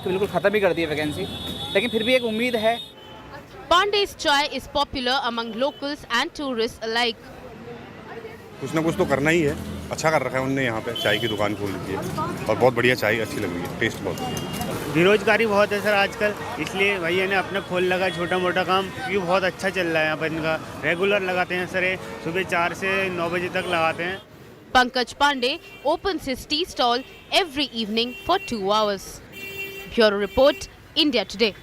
S9: बिल्कुल ख़त्म ही कर दी है वैकेंसी, लेकिन फिर भी एक उम्मीद है।
S8: Pandey's chai is popular among locals and tourists alike.
S10: कुछ ना कुछ तो करना ही है, अच्छा कर रखा है उनने, यहाँ पे चाय की दुकान खोल दी है और बहुत बढ़िया चाय अच्छी लग रही है, टेस्ट बहुत बढ़िया है।
S11: बेरोजगारी बहुत है सर आजकल, इसलिए भैया ने अपना खोल लगा छोटा मोटा काम, क्योंकि बहुत अच्छा चल रहा है यहाँ पर इनका। रेगुलर लगाते हैं सर, सुबह 4 से 9 बजे तक लगाते हैं।
S8: Pankaj Pandey opens his tea stall every evening for 2 hours. Bureau Report, India Today.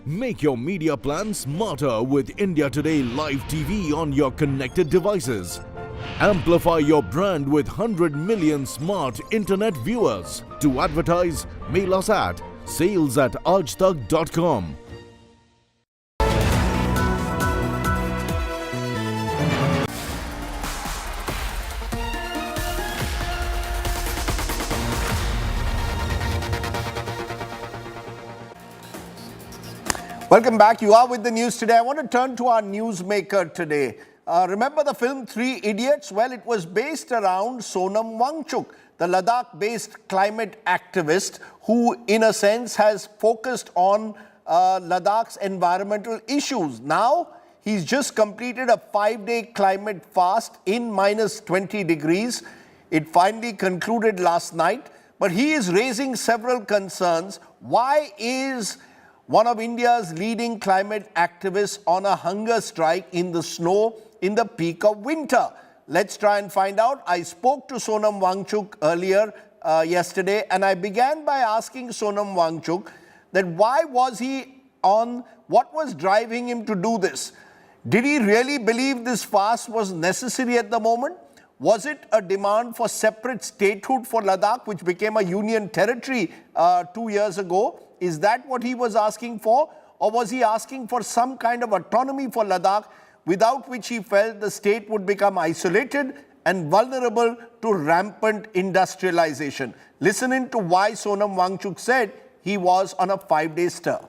S12: Make your media plan smarter with India Today Live TV on your connected devices. Amplify your brand with 100 million smart internet viewers. To advertise, mail us at sales@aajtak.com.
S1: Welcome back. You are with the news today. I want to turn to our newsmaker today. Remember the film Three Idiots? Well, it was based around Sonam Wangchuk, the Ladakh-based climate activist who, in a sense, has focused on Ladakh's environmental issues. Now, he's just completed a 5-day climate fast in -20 degrees. It finally concluded last night, but he is raising several concerns. Why is one of India's leading climate activists on a hunger strike in the snow in the peak of winter? Let's try and find out. I spoke to Sonam Wangchuk earlier yesterday, and I began by asking Sonam Wangchuk that why was he on, what was driving him to do this? Did he really believe this fast was necessary at the moment? Was it a demand for separate statehood for Ladakh, which became a union territory 2 years ago? Is that what he was asking for? Or was he asking for some kind of autonomy for Ladakh, without which he felt the state would become isolated and vulnerable to rampant industrialization? Listen in to why Sonam Wangchuk said he was on a 5-day stir.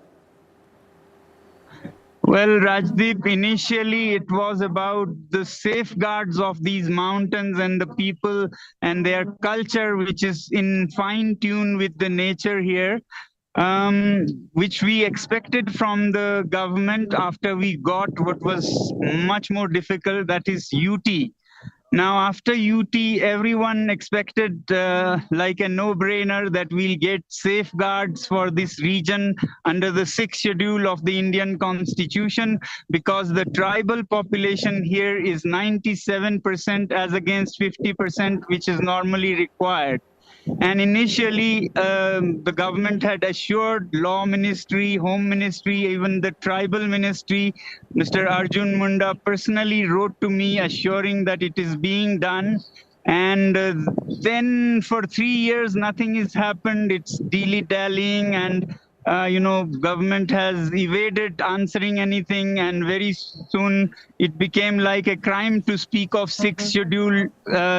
S13: Well, Rajdeep, initially it was about the safeguards of these mountains and the people and their culture, which is in fine tune with the nature here. Which we expected from the government after we got what was much more difficult, that is UT. Now, after UT, everyone expected like a no-brainer that we'll get safeguards for this region under the 6th schedule of the Indian Constitution, because the tribal population here is 97% as against 50%, which is normally required. And initially, the government had assured Law Ministry, Home Ministry, even the Tribal Ministry. Mr. Arjun Munda personally wrote to me assuring that it is being done. And then for 3 years, nothing has happened. It's dilly-dallying, and government has evaded answering anything, and very soon it became like a crime to speak of 6th schedule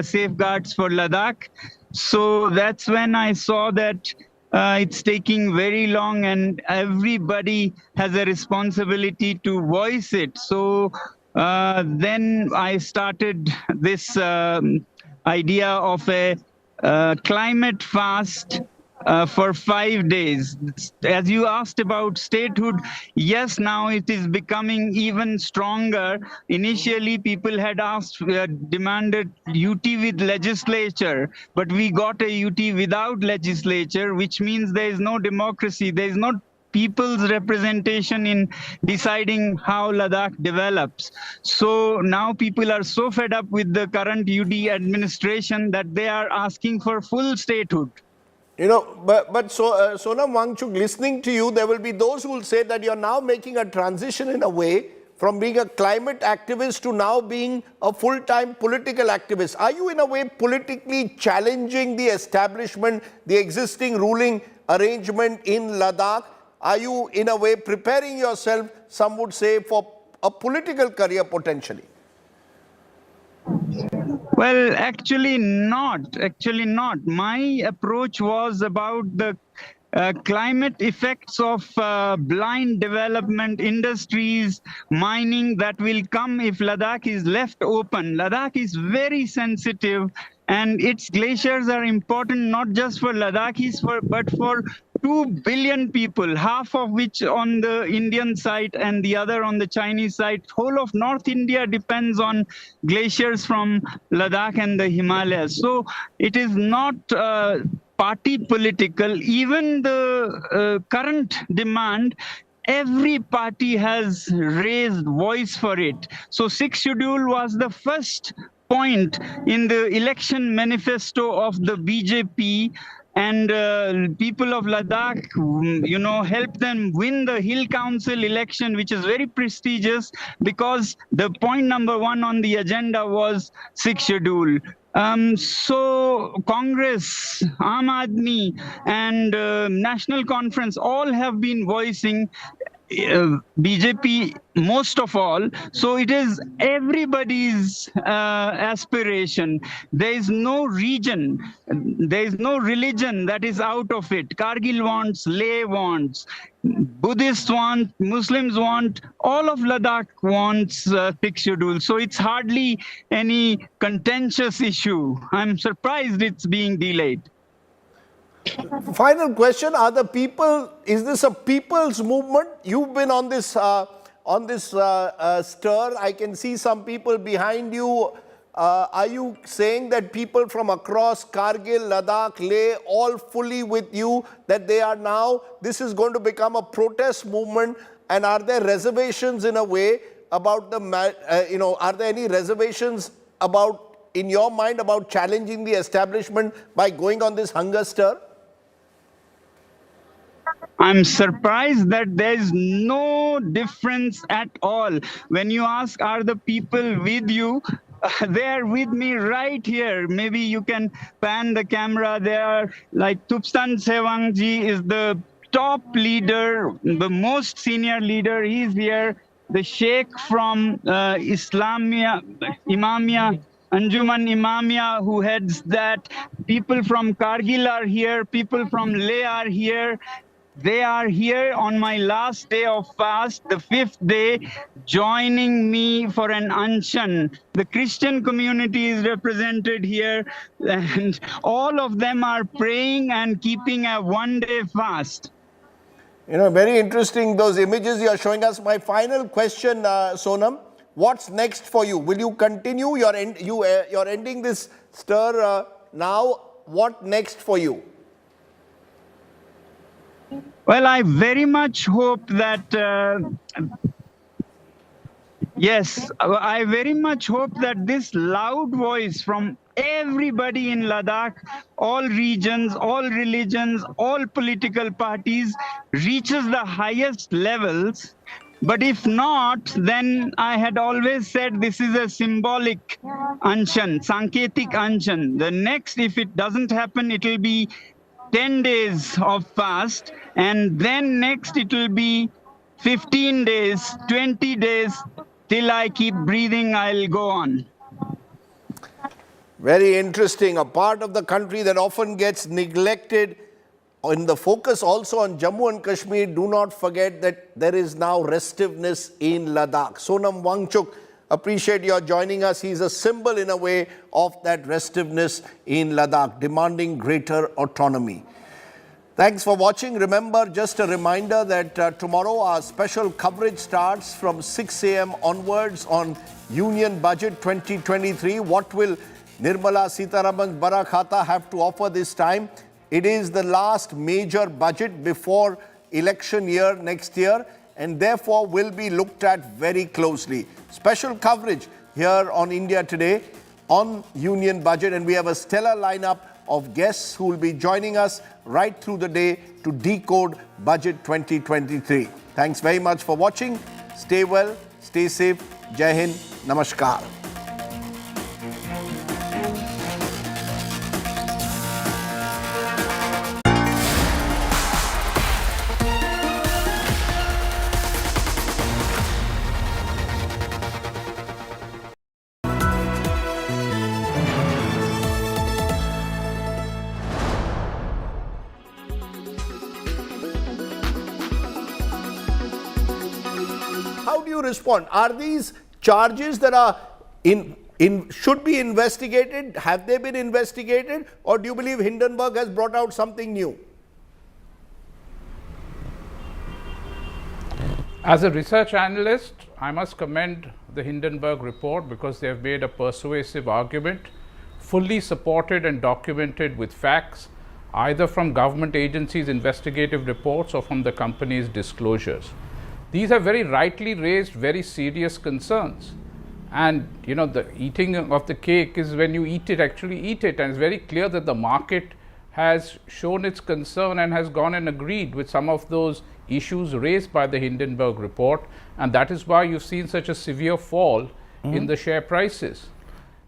S13: safeguards for Ladakh. So that's when I saw that it's taking very long, and everybody has a responsibility to voice it. So then I started this idea of a climate fast for 5 days. As you asked about statehood, yes, now it is becoming even stronger. Initially, people had asked, demanded UT with legislature, but we got a UT without legislature, which means there is no democracy. There is no people's representation in deciding how Ladakh develops. So now people are so fed up with the current UD administration that they are asking for full statehood.
S1: Sonam Wangchuk, listening to you, there will be those who will say that you're now making a transition in a way from being a climate activist to now being a full-time political activist. Are you in a way politically challenging the establishment, the existing ruling arrangement in Ladakh? Are you in a way preparing yourself, some would say, for a political career potentially?
S13: Well, actually not. My approach was about the climate effects of blind development, industries, mining that will come if Ladakh is left open. Ladakh is very sensitive and its glaciers are important not just for Ladakhis, but for 2 billion people, half of which on the Indian side and the other on the Chinese side. Whole of North India depends on glaciers from Ladakh and the Himalayas. So it is not party political. Even the current demand, every party has raised voice for it. So sixth schedule was the first point in the election manifesto of the BJP, and people of Ladakh, helped them win the Hill Council election, which is very prestigious because the point number 1 on the agenda was sixth schedule. So Congress, Aam Aadmi, and National Conference all have been voicing BJP most of all. So it is everybody's aspiration. There is no region, there is no religion that is out of it. Kargil wants, Leh wants, Buddhists want, Muslims want, all of Ladakh wants sixth schedule. So it's hardly any contentious issue. I'm surprised it's being delayed.
S1: Final question: are the people? Is this a people's movement? You've been on this stir. I can see some people behind you. Are you saying that people from across Kargil, Ladakh, Leh, all fully with you? That they are now? This is going to become a protest movement. And are there reservations in a way about the? Are there any reservations about in your mind about challenging the establishment by going on this hunger stir?
S13: I'm surprised that there is no difference at all. When you ask, are the people with you? They are with me right here. Maybe you can pan the camera. They are like Tupstan Sewangji is the top leader, the most senior leader. He's here. The Sheikh from Islamia, Imamia, Anjuman Imamia, who heads that. People from Kargil are here. People from Leh are here. They are here on my last day of fast, the 5th day, joining me for an anshan. The Christian community is represented here, and all of them are praying and keeping a one-day fast.
S1: Very interesting, those images you are showing us. My final question, Sonam, what's next for you? Will you continue? You're ending this stir now. What next for you?
S13: Well, I very much hope that, I very much hope that this loud voice from everybody in Ladakh, all regions, all religions, all political parties, reaches the highest levels. But if not, then I had always said this is a symbolic anshan, sanketik anshan. The next, if it doesn't happen, it will be 10 days of fast, and then next it will be 15 days, 20 days, till I keep breathing, I'll go on.
S1: Very interesting. A part of the country that often gets neglected. In the focus also on Jammu and Kashmir, do not forget that there is now restiveness in Ladakh. Sonam Wangchuk, appreciate your joining us. He's a symbol in a way of that restiveness in Ladakh, demanding greater autonomy. Thanks for watching. Remember, just a reminder that tomorrow our special coverage starts from 6 a.m. onwards on Union Budget 2023. What will Nirmala Sitharaman's Bara Khata have to offer this time? It is the last major budget before election year next year, and therefore will be looked at very closely. Special coverage here on India Today on Union Budget, and we have a stellar lineup of guests who will be joining us right through the day to decode Budget 2023. Thanks very much for watching. Stay well, stay safe. Jai Hind, Namaskar. How do you respond? Are these charges that are in should be investigated? Have they been investigated? Or do you believe Hindenburg has brought out something new?
S14: As a research analyst, I must commend the Hindenburg report because they have made a persuasive argument, fully supported and documented with facts, either from government agencies' investigative reports or from the company's disclosures. These have very rightly raised very serious concerns. And you know, the eating of the cake is when you actually eat it. And it's very clear that the market has shown its concern and has gone and agreed with some of those issues raised by the Hindenburg report. And that is why you've seen such a severe fall in the share prices.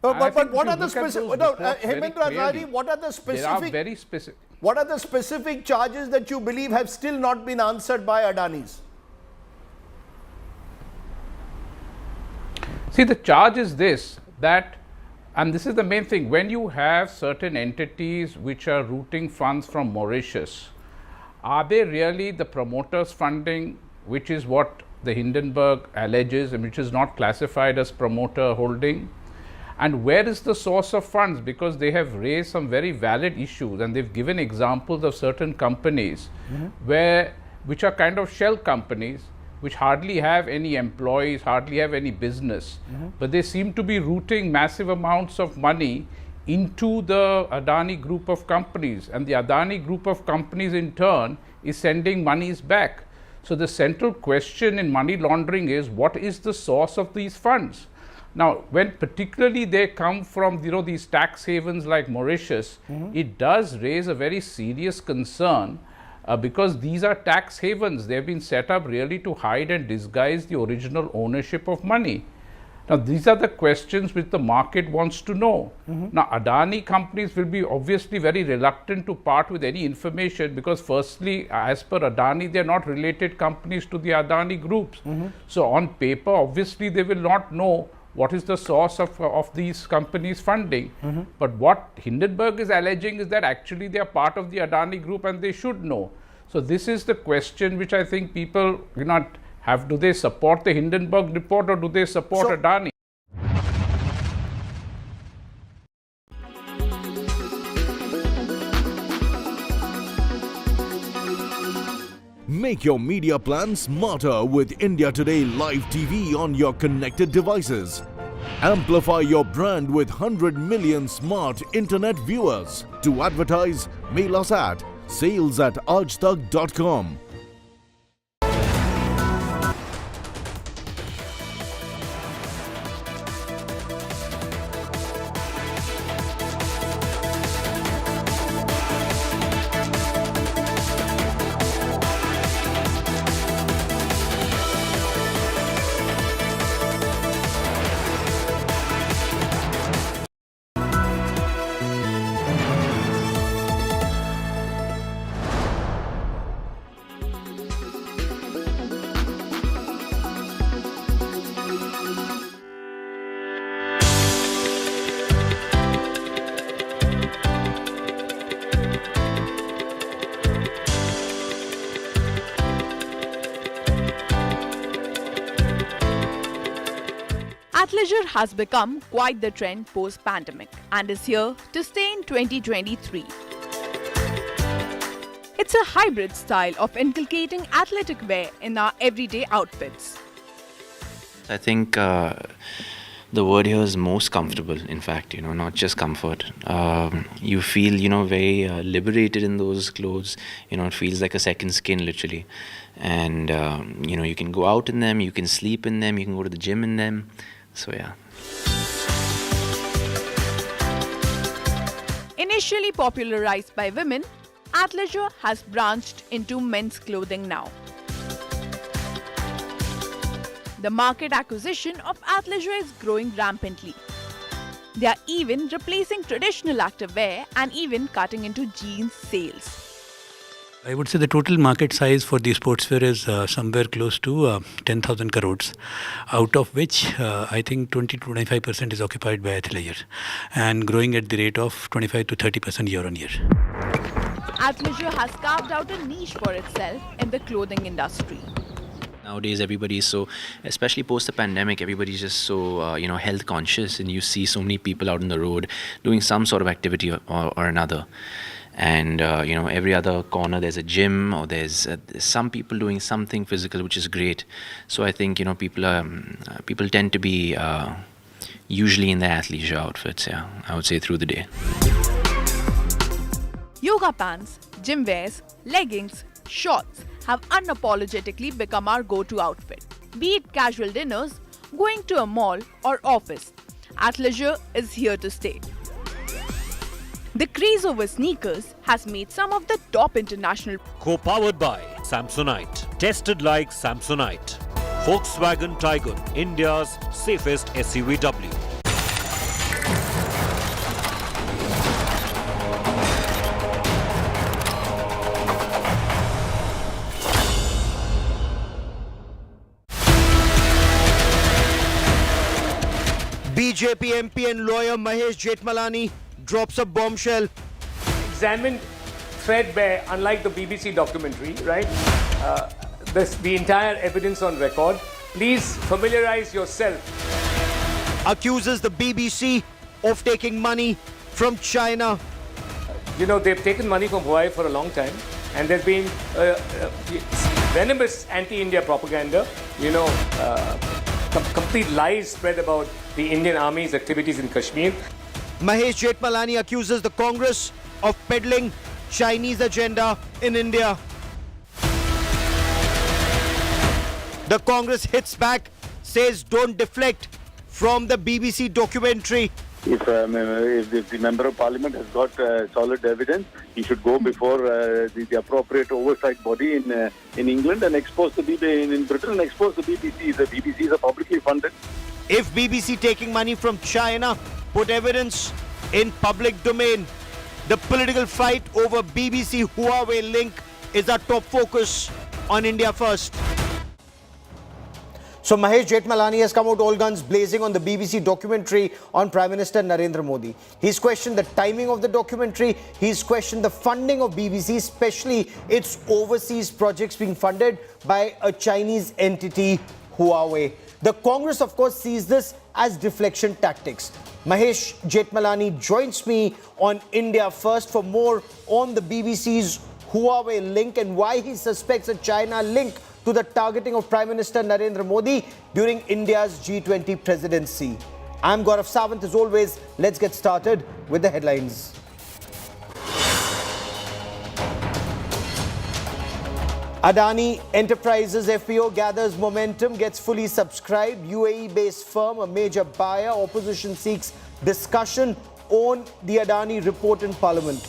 S1: But what are the specific? Hemendra Rajani, what are the specific?
S14: They are very specific.
S1: What are the specific charges that you believe have still not been answered by Adani's?
S14: See, the charge is this, that, and this is the main thing, when you have certain entities which are routing funds from Mauritius, are they really the promoters' funding, which is what the Hindenburg alleges and which is not classified as promoter holding? And where is the source of funds? Because they have raised some very valid issues and they've given examples of certain companies which are kind of shell companies, which hardly have any employees, hardly have any business, but they seem to be routing massive amounts of money into the Adani group of companies, and the Adani group of companies in turn is sending monies back. So the central question in money laundering is, what is the source of these funds? Now, when particularly they come from these tax havens like Mauritius, it does raise a very serious concern because these are tax havens. They have been set up really to hide and disguise the original ownership of money. Now, these are the questions which the market wants to know. Now, Adani companies will be obviously very reluctant to part with any information because firstly, as per Adani, they are not related companies to the Adani groups. So, on paper, obviously, they will not know what is the source of these companies' funding. But what Hindenburg is alleging is that actually they are part of the Adani group and they should know. So this is the question which I think people have. Do they support the Hindenburg report or do they support Adani?
S12: Make your media plan smarter with India Today Live TV on your connected devices. Amplify your brand with 100 million smart internet viewers. To advertise, mail us at sales@aajtak.com.
S15: Athleisure has become quite the trend post-pandemic and is here to stay in 2023. It's a hybrid style of inculcating athletic wear in our everyday outfits.
S16: I think the word here is most comfortable, in fact, not just comfort. You feel, very liberated in those clothes. It feels like a second skin, literally. And, you can go out in them, you can sleep in them, you can go to the gym in them. So, yeah.
S15: Initially popularized by women, Athleisure has branched into men's clothing now. The market acquisition of Athleisure is growing rampantly. They are even replacing traditional activewear and even cutting into jeans sales.
S17: I would say the total market size for the sportswear is somewhere close to 10,000 crores, out of which I think 20 to 25% is occupied by Athleisure and growing at the rate of 25 to 30% year on year.
S15: Athleisure has carved out a niche for itself in the clothing industry.
S16: Nowadays, everybody is so, especially post the pandemic, everybody's just so, health conscious, and you see so many people out on the road doing some sort of activity or another. And, every other corner there's a gym, or there's some people doing something physical, which is great. So I think, people tend to be usually in their athleisure outfits, I would say, through the day.
S15: Yoga pants, gym wears, leggings, shorts have unapologetically become our go-to outfit. Be it casual dinners, going to a mall or office, athleisure is here to stay. The craze over sneakers has made some of the top international
S18: Co-powered by Samsonite. Tested like Samsonite. Volkswagen Tiguan, India's safest SUVW.
S1: BJP MP and lawyer Mahesh Jethmalani drops a bombshell.
S19: Examined threadbare, unlike the BBC documentary, right? The entire evidence on record. Please familiarize yourself.
S1: Accuses the BBC of taking money from China.
S19: They've taken money from Hawaii for a long time, and there's been venomous anti-India propaganda, complete lies spread about the Indian Army's activities in Kashmir.
S1: Mahesh Jethmalani accuses the Congress of peddling Chinese agenda in India. The Congress hits back, says don't deflect from the BBC documentary.
S20: If the Member of Parliament has got solid evidence, he should go before the appropriate oversight body in England and expose the BBC in Britain and expose the BBC. The BBCs are publicly funded.
S1: If BBC taking money from China, put evidence in public domain. The political fight over BBC Huawei link is our top focus on India First. So Mahesh Jethmalani has come out all guns blazing on the BBC documentary on Prime Minister Narendra Modi. He's questioned the timing of the documentary. He's questioned the funding of BBC, especially its overseas projects being funded by a Chinese entity, Huawei. The Congress, of course, sees this as deflection tactics. Mahesh Jethmalani joins me on India First for more on the BBC's Huawei link and why he suspects a China link to the targeting of Prime Minister Narendra Modi during India's G20 presidency. I'm Gaurav Sawant. As always, let's get started with the headlines. Adani Enterprises FPO gathers momentum, gets fully subscribed. UAE-based firm, a major buyer. Opposition seeks discussion on the Adani report in Parliament.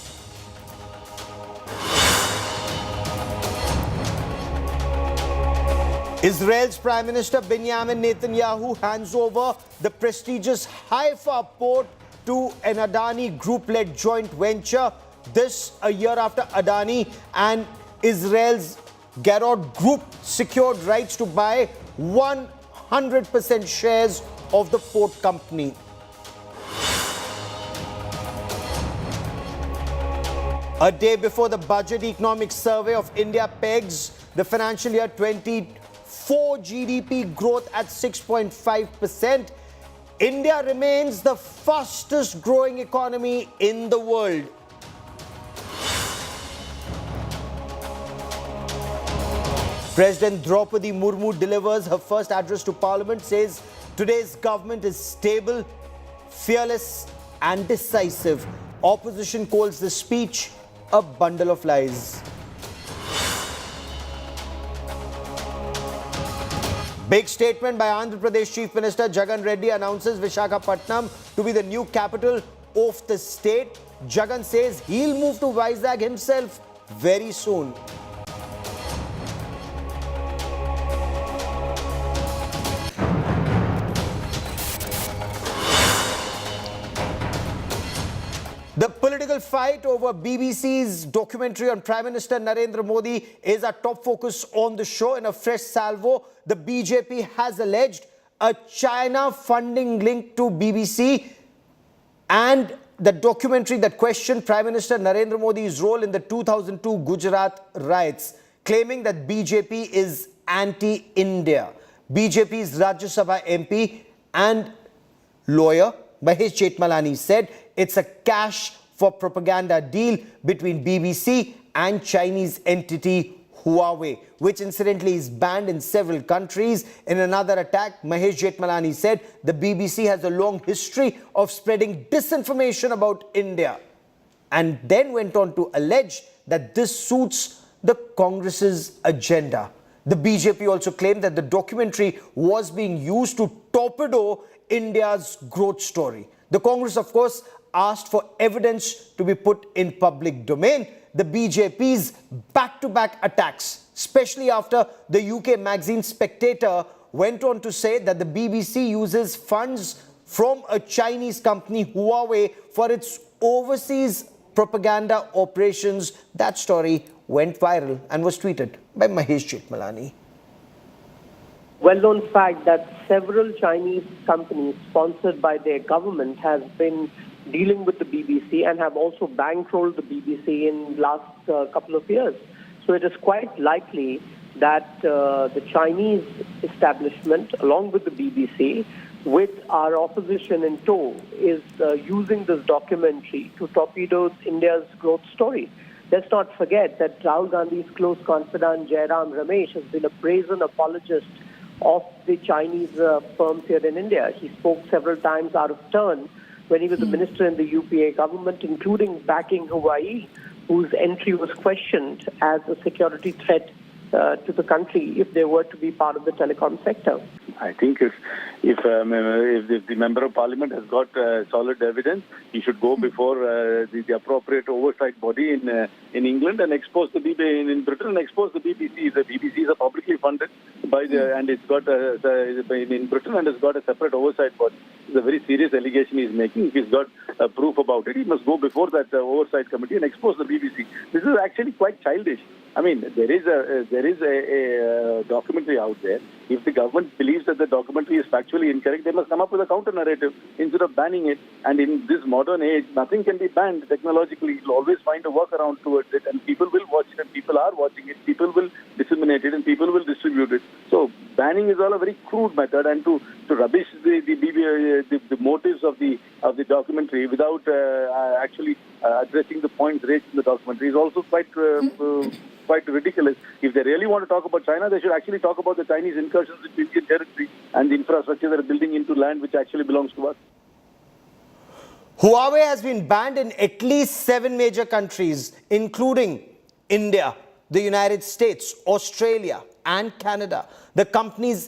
S1: Israel's Prime Minister Benjamin Netanyahu hands over the prestigious Haifa port to an Adani Group-led joint venture. This a year after Adani and Israel's Garrod Group secured rights to buy 100% shares of the port company. A day before the Budget Economic Survey of India pegs the financial year 2024 GDP growth at 6.5%. India remains the fastest growing economy in the world. President Draupadi Murmu delivers her first address to Parliament, says today's government is stable, fearless and decisive. Opposition calls the speech a bundle of lies. Big statement by Andhra Pradesh Chief Minister Jagan Reddy announces Visakhapatnam to be the new capital of the state. Jagan says he'll move to Vizag himself very soon. The political fight over BBC's documentary on Prime Minister Narendra Modi is our top focus on the show. In a fresh salvo, the BJP has alleged a China funding link to BBC and the documentary that questioned Prime Minister Narendra Modi's role in the 2002 Gujarat riots, claiming that BJP is
S21: anti-India. BJP's Rajya Sabha MP and lawyer Mahesh Jethmalani said it's a cash for propaganda deal between BBC and Chinese entity Huawei, which incidentally is banned in several countries. In another attack, Mahesh Jethmalani said the BBC has a long history of spreading disinformation about India, and then went on to allege that this suits the Congress's agenda. The BJP also claimed that the documentary was being used to torpedo India's growth story. The Congress, of course, asked for evidence to be put in public domain. The BJP's back-to-back attacks, especially after the UK magazine Spectator went on to say that the BBC uses funds from a Chinese company, Huawei, for its overseas propaganda operations. That story went viral and was tweeted by Mahesh Jethmalani.
S22: Well-known fact that several Chinese companies sponsored by their government has been dealing with the BBC and have also bankrolled the BBC in last couple of years. So it is quite likely that the Chinese establishment, along with the BBC, with our opposition in tow, is using this documentary to torpedo India's growth story. Let's not forget that Rahul Gandhi's close confidant Jairam Ramesh has been a brazen apologist of the Chinese firms here in India. He spoke several times out of turn when he was a minister in the UPA government, including backing Hawaii, whose entry was questioned as a security threat to the country if they were to be part of the telecom sector.
S20: I think if the member of parliament has got solid evidence, he should go before the appropriate oversight body in England and expose the BBC in Britain and expose the BBC. The BBC is publicly funded by and it's got in Britain and it's got a separate oversight body. It's a very serious allegation he's making. If he's got proof about it, he must go before that oversight committee and expose the BBC. This is actually quite childish. I mean, there is a documentary out there. If the government believes that the documentary is factually incorrect, they must come up with a counter narrative instead of banning it. And in this modern age, nothing can be banned technologically. You'll always find a workaround towards it, and people will watch it, and people are watching it. People will disseminate it, and people will distribute it. So banning is all a very crude method, and to rubbish the motives of the documentary without actually addressing the points raised in the documentary is also quite ridiculous. If they really want to talk about China, they should actually talk about the Chinese incursions into Indian territory and the infrastructure they're building into land which actually belongs to us.
S21: Huawei has been banned in at least 7 major countries, including India, the United States, Australia, and Canada. The company's